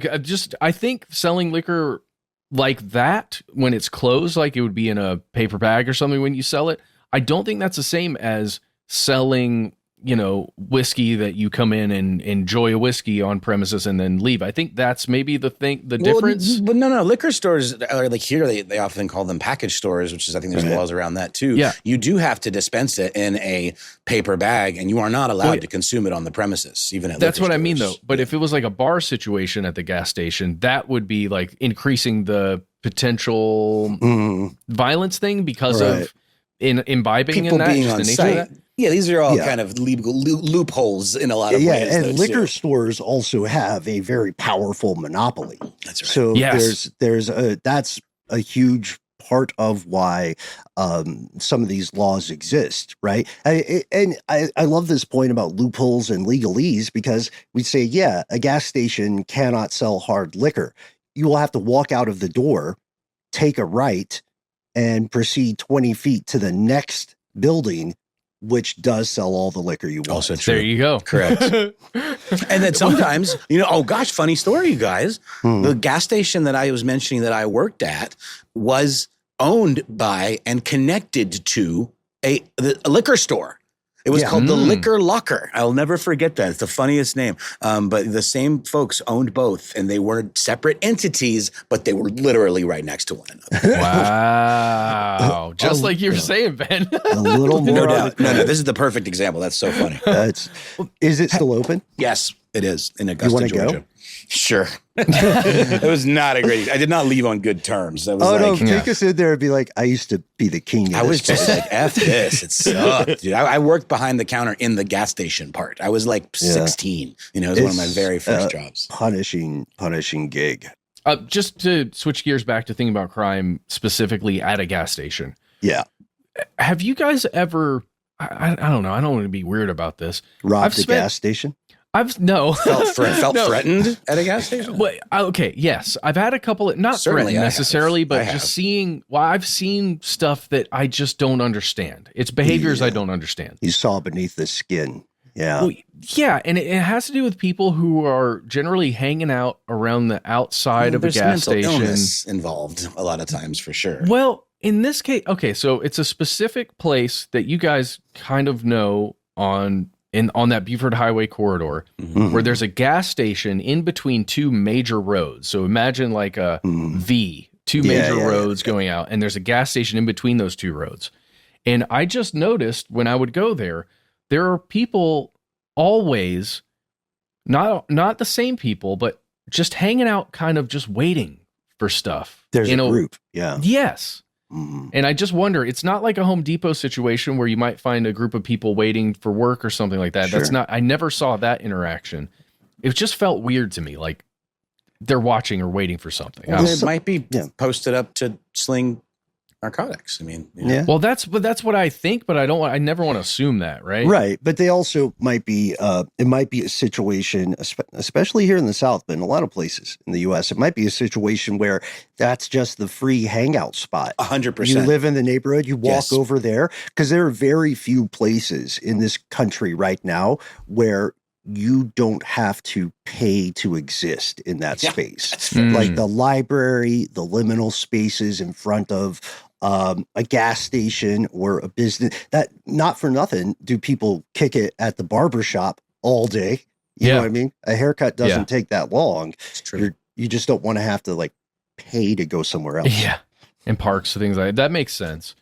I think selling liquor like that when it's closed, like it would be in a paper bag or something when you sell it, I don't think that's the same as selling, whiskey that you come in and enjoy a whiskey on premises and then leave. I think that's maybe the difference. But no, liquor stores are like here. They often call them package stores, which is, I think there's laws around that too. Yeah. You do have to dispense it in a paper bag, and you are not allowed to consume it on the premises, even at That's liquor what stores. I mean, though. But if it was like a bar situation at the gas station, that would be like increasing the potential violence thing because of imbibing people in that, being on site. Yeah, these are all kind of legal loopholes in a lot of ways. Yeah, and liquor stores also have a very powerful monopoly. That's right. So that's a huge part of why some of these laws exist, right? I love this point about loopholes and legalese, because we say, a gas station cannot sell hard liquor. You will have to walk out of the door, take a right, and proceed 20 feet to the next building, which does sell all the liquor you want. Also true. There you go. Correct. And then sometimes, funny story, you guys. The gas station that I was mentioning that I worked at was owned by and connected to a liquor store. It was called the Liquor Locker. I'll never forget that. It's the funniest name. But the same folks owned both, and they weren't separate entities, but they were literally right next to one another. Wow. Just like you were saying, Ben. A little more. No doubt. No, this is the perfect example. That's so funny. Is it still open? Yes, it is in Augusta, Georgia. Go? Sure. It was not a great. I did not leave on good terms. Take us in there and be like, I used to be the king. I was just like, F this. It sucked, dude. I worked behind the counter in the gas station part. I was like 16. It was one of my very first jobs. Punishing gig. Just to switch gears back to thinking about crime specifically at a gas station. Yeah. Have you guys ever? I don't know. I don't want to be weird about this. Robbed a gas station? Felt threatened at a gas station. Well, okay, yes, I've had a couple of not Certainly threatened necessarily, but just seeing. Well, I've seen stuff that I just don't understand. It's behaviors I don't understand. You saw beneath the skin. Yeah, and it has to do with people who are generally hanging out around the outside of a gas station. Illness involved a lot of times, for sure. Well, in this case, okay, so it's a specific place that you guys kind of know on that Buford Highway corridor, where there's a gas station in between two major roads. So imagine like a V, two major roads going out, and there's a gas station in between those two roads. And I just noticed when I would go there are people always, not the same people, but just hanging out, kind of just waiting for stuff. There's a group. Yeah. Yes. And I just wonder, it's not like a Home Depot situation where you might find a group of people waiting for work or something like that. Sure. I never saw that interaction. It just felt weird to me, like they're watching or waiting for something. Well, it might be posted up to sling narcotics. I mean, yeah. Well, that's what I think, but I never want to assume that, right? Right. But they also might be, it might be a situation, especially here in the South, but in a lot of places in the U.S., it might be a situation where that's just the free hangout spot. 100%. You live in the neighborhood, you walk Yes. over there, because there are very few places in this country right now where you don't have to pay to exist in that space. Like the library, the liminal spaces in front of a gas station or a business. That, not for nothing, do people kick it at the barber shop all day? You know what I mean? A haircut doesn't take that long. It's true. You just don't want to have to like pay to go somewhere else. Yeah. In parks and things like that. That makes sense.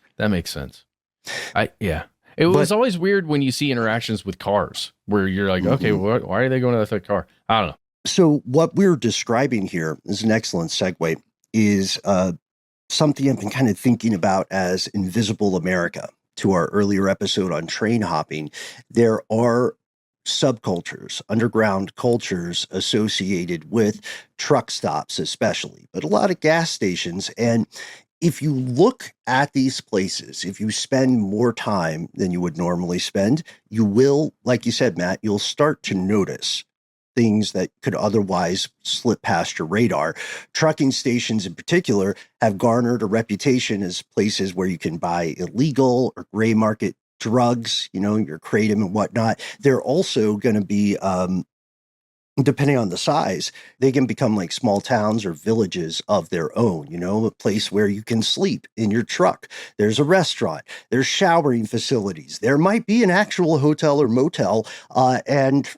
It was always weird when you see interactions with cars where you're like, okay, why are they going to that car? I don't know. So what we're describing here is an excellent segue, is something I've been kind of thinking about as Invisible America. To our earlier episode on train hopping, there are subcultures, underground cultures associated with truck stops especially, but a lot of gas stations. And if you look at these places, if you spend more time than you would normally spend, you will, like you said, Matt, you'll start to notice things that could otherwise slip past your radar. Trucking stations in particular have garnered a reputation as places where you can buy illegal or gray market drugs, your kratom and whatnot. They're also going to be, depending on the size, they can become like small towns or villages of their own, a place where you can sleep in your truck. There's a restaurant, there's showering facilities. There might be an actual hotel or motel. And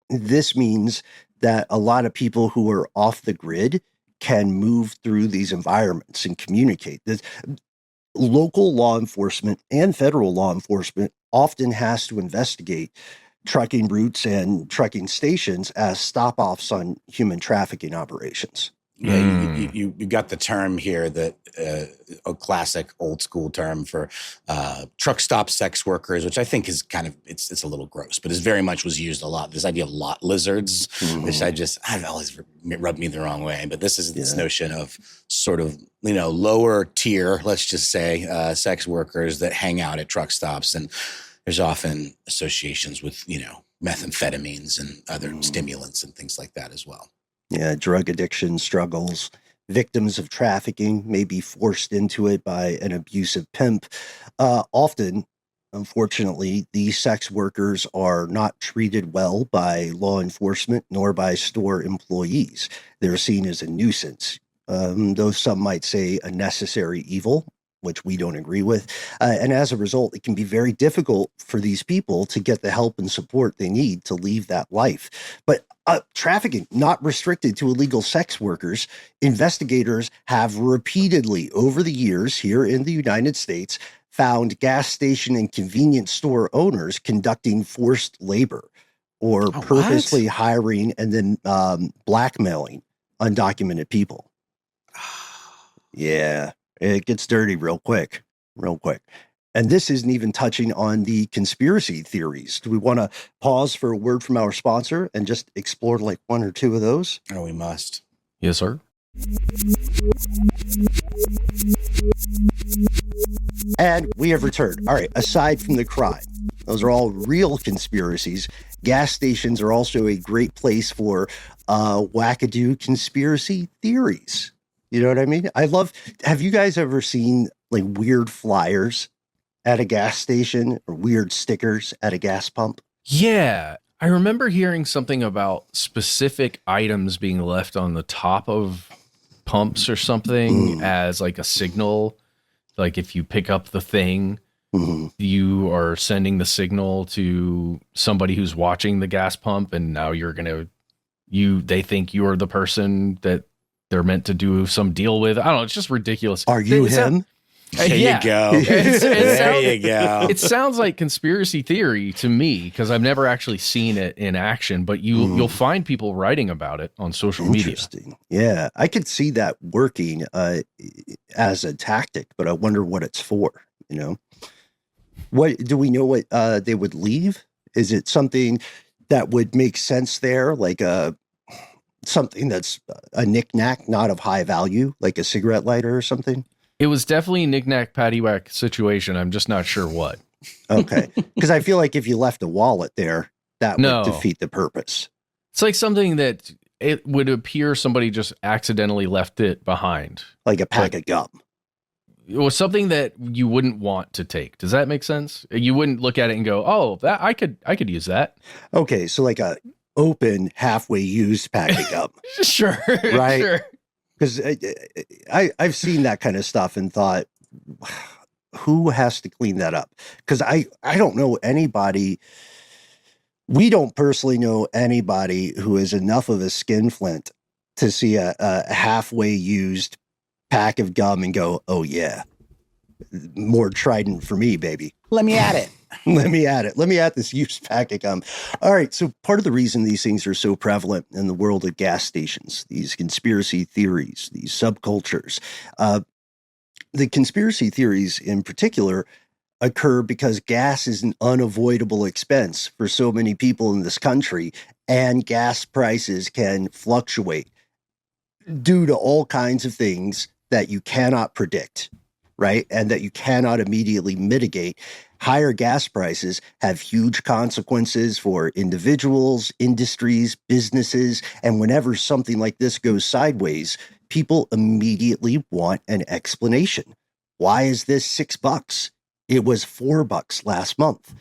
this means that a lot of people who are off the grid can move through these environments and communicate. Local law enforcement and federal law enforcement often has to investigate trucking routes and trucking stations as stop-offs on human trafficking operations. Yeah, you got the term here that a classic old school term for truck stop sex workers, which I think is kind of it's a little gross, but it very much was used a lot. This idea of lot lizards, which I've always rubbed me the wrong way. But this is this notion of sort of lower tier, let's just say, sex workers that hang out at truck stops, and there's often associations with methamphetamines and other stimulants and things like that as well. Yeah, drug addiction struggles. Victims of trafficking may be forced into it by an abusive pimp. Often, unfortunately, these sex workers are not treated well by law enforcement nor by store employees. They're seen as a nuisance, though some might say a necessary evil, which we don't agree with. And as a result, it can be very difficult for these people to get the help and support they need to leave that life. But trafficking, not restricted to illegal sex workers, investigators have repeatedly over the years here in the United States found gas station and convenience store owners conducting forced labor or purposely hiring and then blackmailing undocumented people. Yeah. It gets dirty real quick. And this isn't even touching on the conspiracy theories. Do we want to pause for a word from our sponsor and just explore like one or two of those? Oh, we must. Yes, sir. And we have returned. All right. Aside from the crime, those are all real conspiracies. Gas stations are also a great place for wackadoo conspiracy theories. You know what I mean? Have you guys ever seen like weird flyers at a gas station or weird stickers at a gas pump? Yeah. I remember hearing something about specific items being left on the top of pumps or something as like a signal. Like if you pick up the thing, you are sending the signal to somebody who's watching the gas pump, and now they think you're the person that they're meant to do some deal with. I don't know. It's just ridiculous. Are you him? There you go. There you go. It sounds like conspiracy theory to me because I've never actually seen it in action, but you'll find people writing about it on social media. Interesting. Yeah, I could see that working as a tactic, but I wonder what it's for. What do we know? What they would leave? Is it something that would make sense there, like something that's a knick-knack, not of high value, like a cigarette lighter or something? It was definitely a knick-knack, paddywhack situation. I'm just not sure what. Okay. Because I feel like if you left a wallet there, that would defeat the purpose. It's like something that it would appear somebody just accidentally left it behind. Like a pack of gum. It was something that you wouldn't want to take. Does that make sense? You wouldn't look at it and go, "Oh, that I could use that." Okay, so like a open, halfway used pack of gum. Sure, right? Sure. Because I've seen that kind of stuff and thought, who has to clean that up? Because I don't know anybody. We don't personally know anybody who is enough of a skinflint to see a halfway used pack of gum and go, "Oh yeah, more Trident for me, baby. Let me at it. Let me at it. Let me at this used pack of gum." All right. So part of the reason these things are so prevalent in the world of gas stations, these conspiracy theories, these subcultures, the conspiracy theories in particular occur because gas is an unavoidable expense for so many people in this country, and gas prices can fluctuate due to all kinds of things that you cannot predict, right? And that you cannot immediately mitigate. Higher gas prices have huge consequences for individuals, industries, businesses, and whenever something like this goes sideways, people immediately want an explanation. Why is this $6? It was $4 last month.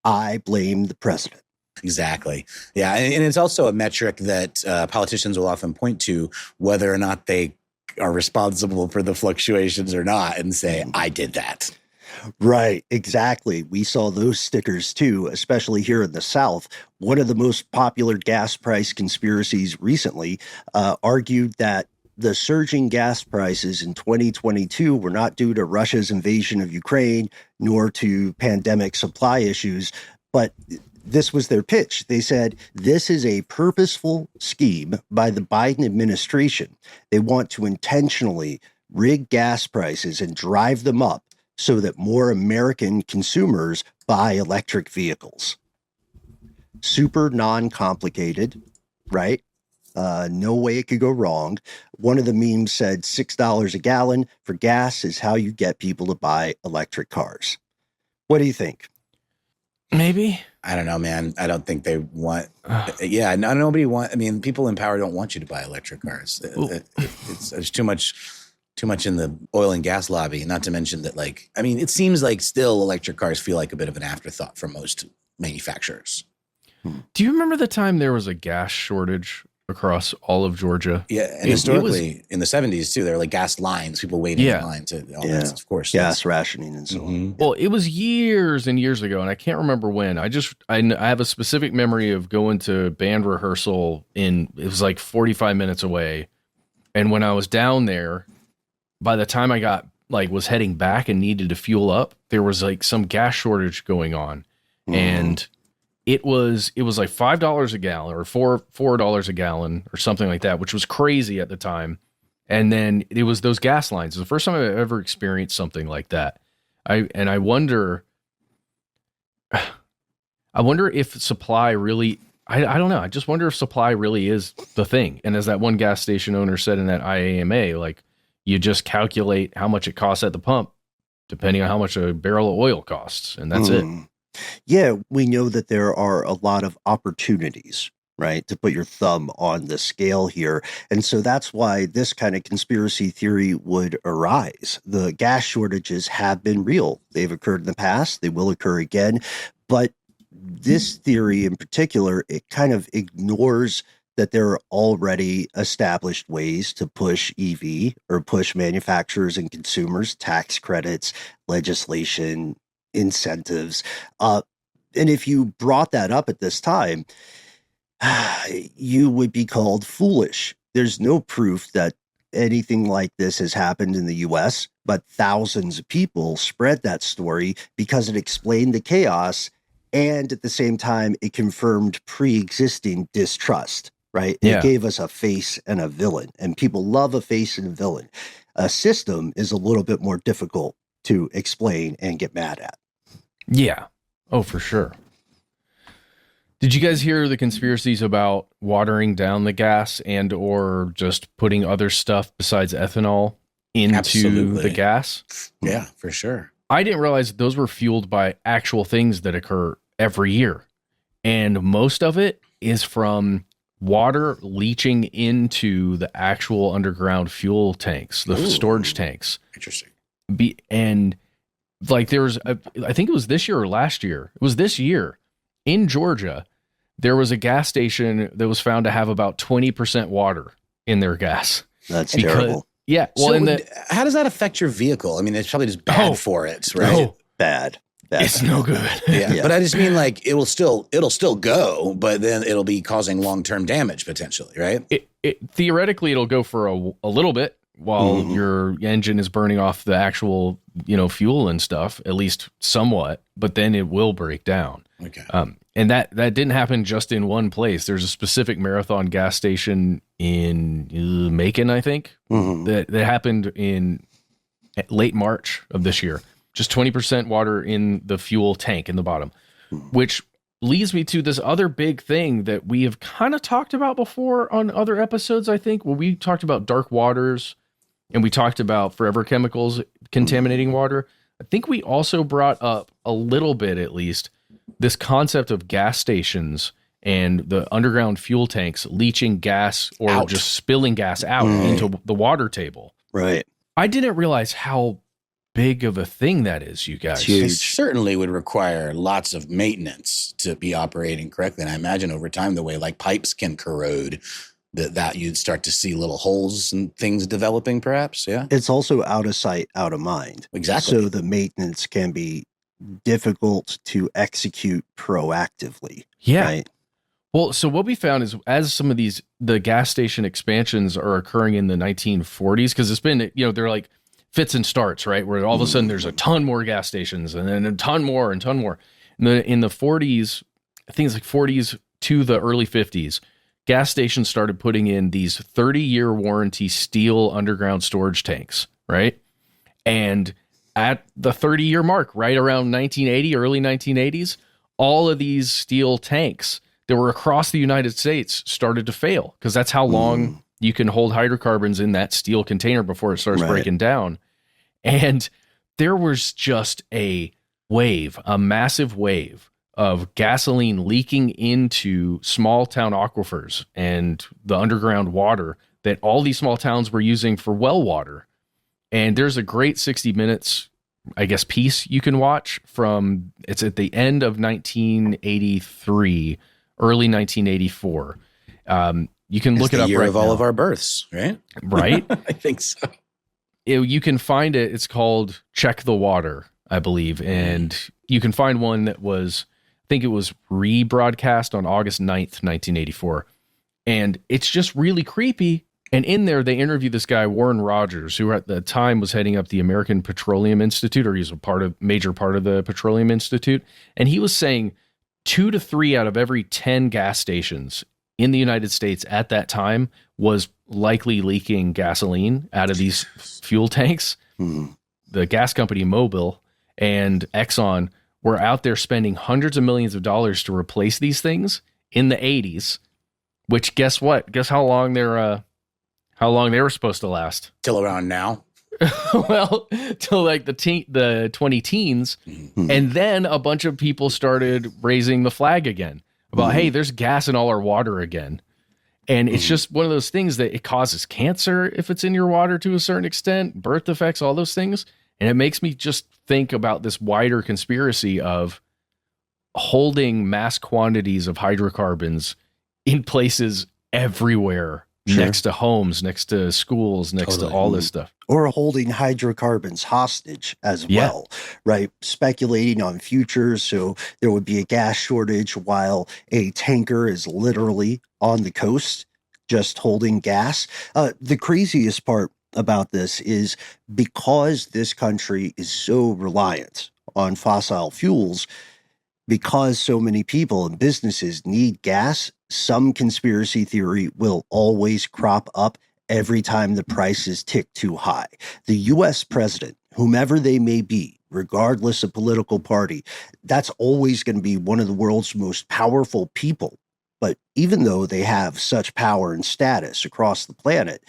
I blame the president. Exactly. Yeah. And it's also a metric that politicians will often point to, whether or not they are responsible for the fluctuations or not, and say, "I did that." Right. Exactly. We saw those stickers too, especially here in the South. One of the most popular gas price conspiracies recently argued that the surging gas prices in 2022 were not due to Russia's invasion of Ukraine, nor to pandemic supply issues, but this was their pitch. They said, this is a purposeful scheme by the Biden administration. They want to intentionally rig gas prices and drive them up so that more American consumers buy electric vehicles. Super non-complicated, right? No way it could go wrong. One of the memes said $6 a gallon for gas is how you get people to buy electric cars. What do you think? Maybe. I don't know, man. I don't think they want. Yeah, nobody want. I mean, people in power don't want you to buy electric cars. It's too much in the oil and gas lobby. Not to mention that, like, I mean, it seems like still electric cars feel like a bit of an afterthought for most manufacturers. Do you remember the time there was a gas shortage across all of Georgia? Yeah, and historically in the 70s too, there were like gas lines, people waiting in line to all that, of course. Gas rationing and so on. Well, it was years and years ago, and I can't remember when. I have a specific memory of going to band rehearsal it was like 45 minutes away. And when I was down there, by the time I was heading back and needed to fuel up, there was like some gas shortage going on. And it was like $5 a gallon or $4 a gallon or something like that, which was crazy at the time. And then it was those gas lines. It was the first time I ever experienced something like that. I wonder if supply really, I don't know. I just wonder if supply really is the thing. And as that one gas station owner said in that IAMA, like, you just calculate how much it costs at the pump, depending on how much a barrel of oil costs. And that's it. Yeah, we know that there are a lot of opportunities, right, to put your thumb on the scale here. And so that's why this kind of conspiracy theory would arise. The gas shortages have been real. They've occurred in the past. They will occur again. But this theory in particular, it kind of ignores that there are already established ways to push EV or push manufacturers and consumers, tax credits, legislation, incentives. And if you brought that up at this time, you would be called foolish. There's no proof that anything like this has happened in the US, but thousands of people spread that story because it explained the chaos. And at the same time, it confirmed pre-existing distrust, right? Yeah. It gave us a face and a villain, and people love a face and a villain. A system is a little bit more difficult to explain and get mad at. Yeah. Oh, for sure. Did you guys hear the conspiracies about watering down the gas and or just putting other stuff besides ethanol into the gas. Yeah, for sure. I didn't realize those were fueled by actual things that occur every year. And most of it is from water leaching into the actual underground fuel tanks, the storage tanks. Interesting. And like there was, I think it was this year or last year. It was this year in Georgia. There was a gas station that was found to have about 20% water in their gas. That's terrible. Yeah. Well, so how does that affect your vehicle? I mean, it's probably just bad for it, right? Oh, bad. It's no good. Yeah. But I just mean like it'll still go, but then it'll be causing long-term damage potentially, right? Theoretically, it'll go for a little bit while your engine is burning off the actual, fuel and stuff, at least somewhat, but then it will break down. Okay. And that didn't happen just in one place. There's a specific Marathon gas station in Macon, I think, that happened in late March of this year. Just 20% water in the fuel tank in the bottom, which leads me to this other big thing that we have kind of talked about before on other episodes, I think, where we talked about dark waters and we talked about forever chemicals contaminating water. I think we also brought up a little bit, at least, this concept of gas stations and the underground fuel tanks leaching gas or just spilling gas out into the water table. Right. I didn't realize how big of a thing that is, you guys. It certainly would require lots of maintenance to be operating correctly. And I imagine over time, the way like pipes can corrode, that you'd start to see little holes and things developing perhaps. Yeah. It's also out of sight, out of mind. Exactly. So the maintenance can be difficult to execute proactively. Yeah. Right? Well, so what we found is as some of the gas station expansions are occurring in the 1940s, because it's been, they're like fits and starts, right? Where all of a sudden there's a ton more gas stations and then a ton more and ton more. In the 40s, I think it's like 40s to the early 50s, gas stations started putting in these 30-year warranty steel underground storage tanks, right? And at the 30-year mark, right around 1980, early 1980s, all of these steel tanks that were across the United States started to fail because that's how long you can hold hydrocarbons in that steel container before it starts breaking down. And there was just a massive wave of gasoline leaking into small town aquifers and the underground water that all these small towns were using for well water. And there's a great 60 Minutes, I guess, piece you can watch it's at the end of 1983, early 1984. You can look it up right now. Year of all of our births, right? Right? I think so. You can find it. It's called Check the Water, I believe. And you can find one that was, I think it was rebroadcast on August 9th, 1984. And it's just really creepy. And in there, they interview this guy, Warren Rogers, who at the time was heading up the American Petroleum Institute, or he's a major part of the Petroleum Institute. And he was saying 2 to 3 out of every 10 gas stations in the United States at that time was likely leaking gasoline out of these fuel tanks. The gas company Mobil and Exxon were out there spending hundreds of millions of dollars to replace these things in the 80s, which guess what? Guess how long they were supposed to last? Till around now. Well, till like the 20 teens. And then a bunch of people started raising the flag again about, hey, there's gas in all our water again. And it's just one of those things that it causes cancer if it's in your water to a certain extent, birth defects, all those things. And it makes me just think about this wider conspiracy of holding mass quantities of hydrocarbons in places everywhere. Sure. Next to homes, next to schools, next to all this stuff. Or holding hydrocarbons hostage as well, right? Speculating on futures. So there would be a gas shortage while a tanker is literally on the coast just holding gas. The craziest part about this is because this country is so reliant on fossil fuels, because so many people and businesses need gas, some conspiracy theory will always crop up every time the prices tick too high. The U.S. president, whomever they may be, regardless of political party, that's always going to be one of the world's most powerful people. But even though they have such power and status across the planet,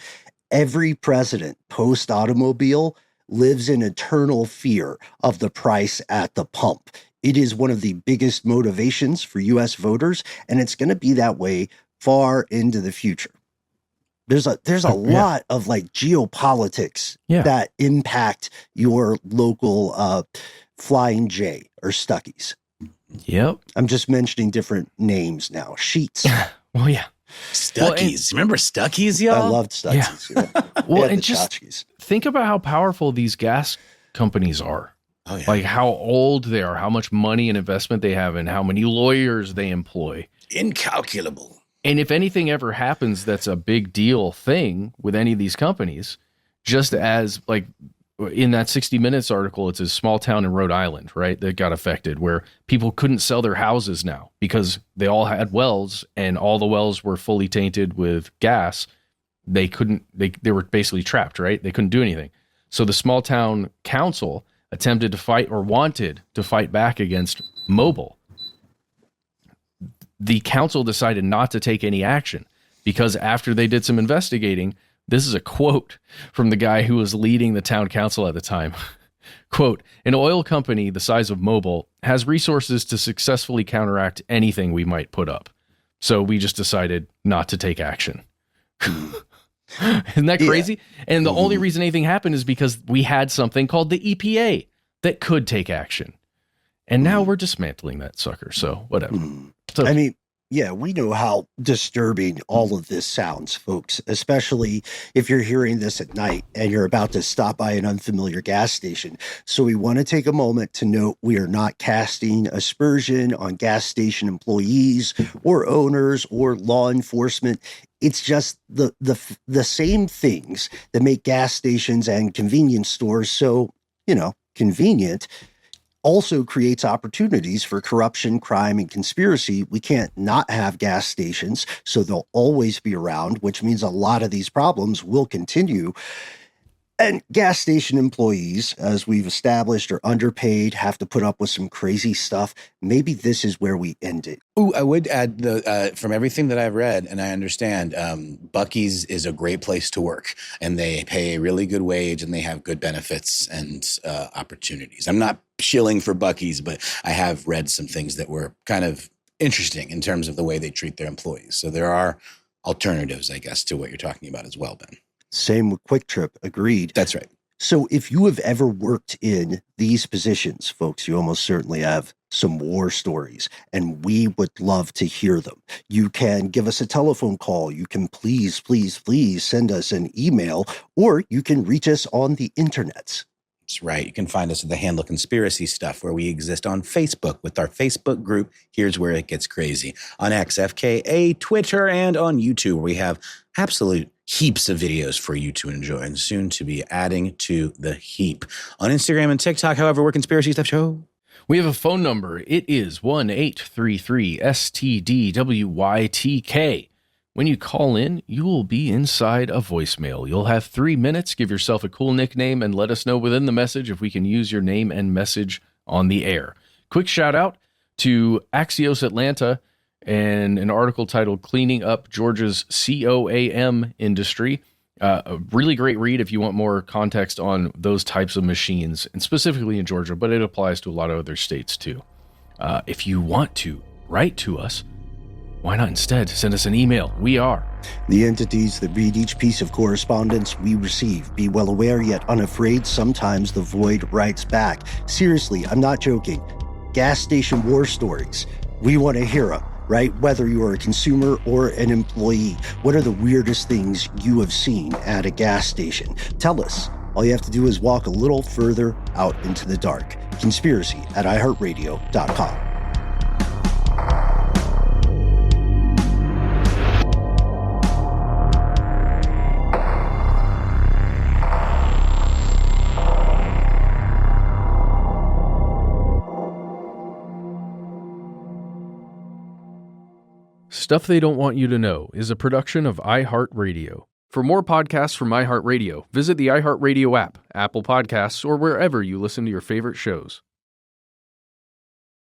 Every president post-automobile lives in eternal fear of the price at the pump. It is one of the biggest motivations for U.S. voters, and it's going to be that way far into the future. There's a lot of like geopolitics that impact your local Flying J or Stuckey's. Yep. I'm just mentioning different names now. Sheets. Well, yeah. Stuckey's. Remember Stuckey's, y'all? I loved Stuckey's. Yeah. Well, and just tchotchkes. Think about how powerful these gas companies are. Oh, yeah. Like how old they are, how much money and investment they have, and how many lawyers they employ. Incalculable. And if anything ever happens that's a big deal thing with any of these companies, just as like in that 60 Minutes article, it's a small town in Rhode Island, right, that got affected, where people couldn't sell their houses now because they all had wells and all the wells were fully tainted with gas. They were basically trapped, right? They couldn't do anything. So the small town council attempted to fight, or wanted to fight back against Mobil. The council decided not to take any action because after they did some investigating, this is a quote from the guy who was leading the town council at the time. Quote, "An oil company the size of Mobil has resources to successfully counteract anything we might put up. So we just decided not to take action." Isn't that crazy? Yeah. And the only reason anything happened is because we had something called the EPA that could take action. And now we're dismantling that sucker. So whatever. So, I mean, yeah, we know how disturbing all of this sounds, folks, especially if you're hearing this at night and you're about to stop by an unfamiliar gas station. So we want to take a moment to note we are not casting aspersion on gas station employees or owners or law enforcement. It's just the same things that make gas stations and convenience stores so, convenient also creates opportunities for corruption, crime, and conspiracy. We can't not have gas stations, so they'll always be around, which means a lot of these problems will continue. And gas station employees, as we've established, are underpaid, have to put up with some crazy stuff. Maybe this is where we end it. Ooh, I would add, from everything that I've read and I understand, Buc-ee's is a great place to work, and they pay a really good wage, and they have good benefits and opportunities. I'm not shilling for Buc-ee's, but I have read some things that were kind of interesting in terms of the way they treat their employees. So there are alternatives, I guess, to what you're talking about as well, Ben. Same with Quick Trip. Agreed. That's right. So if you have ever worked in these positions, folks, you almost certainly have some war stories, and we would love to hear them. You can give us a telephone call. You can please send us an email, or you can reach us on the internets. That's right. You can find us at the handle Conspiracy Stuff, where we exist on Facebook with our Facebook group, Here's Where It Gets Crazy, on X, FKA, Twitter, and on YouTube, where we have absolute heaps of videos for you to enjoy, and soon to be adding to the heap. On Instagram and TikTok, however, we're Conspiracy Stuff Show. We have a phone number. It is 1-833-STDWYTK. When you call in, you will be inside a voicemail. You'll have 3 minutes. Give yourself a cool nickname and let us know within the message if we can use your name and message on the air. Quick shout out to Axios Atlanta and an article titled "Cleaning Up Georgia's COAM Industry." A really great read if you want more context on those types of machines, and specifically in Georgia, but it applies to a lot of other states too. If you want to write to us, why not instead send us an email? We are the entities that read each piece of correspondence we receive. Be well aware, yet unafraid, sometimes the void writes back. Seriously, I'm not joking. Gas station war stories. We want to hear them, right? Whether you are a consumer or an employee. What are the weirdest things you have seen at a gas station? Tell us. All you have to do is walk a little further out into the dark. Conspiracy@iHeartRadio.com. Stuff They Don't Want You to Know is a production of iHeartRadio. For more podcasts from iHeartRadio, visit the iHeartRadio app, Apple Podcasts, or wherever you listen to your favorite shows.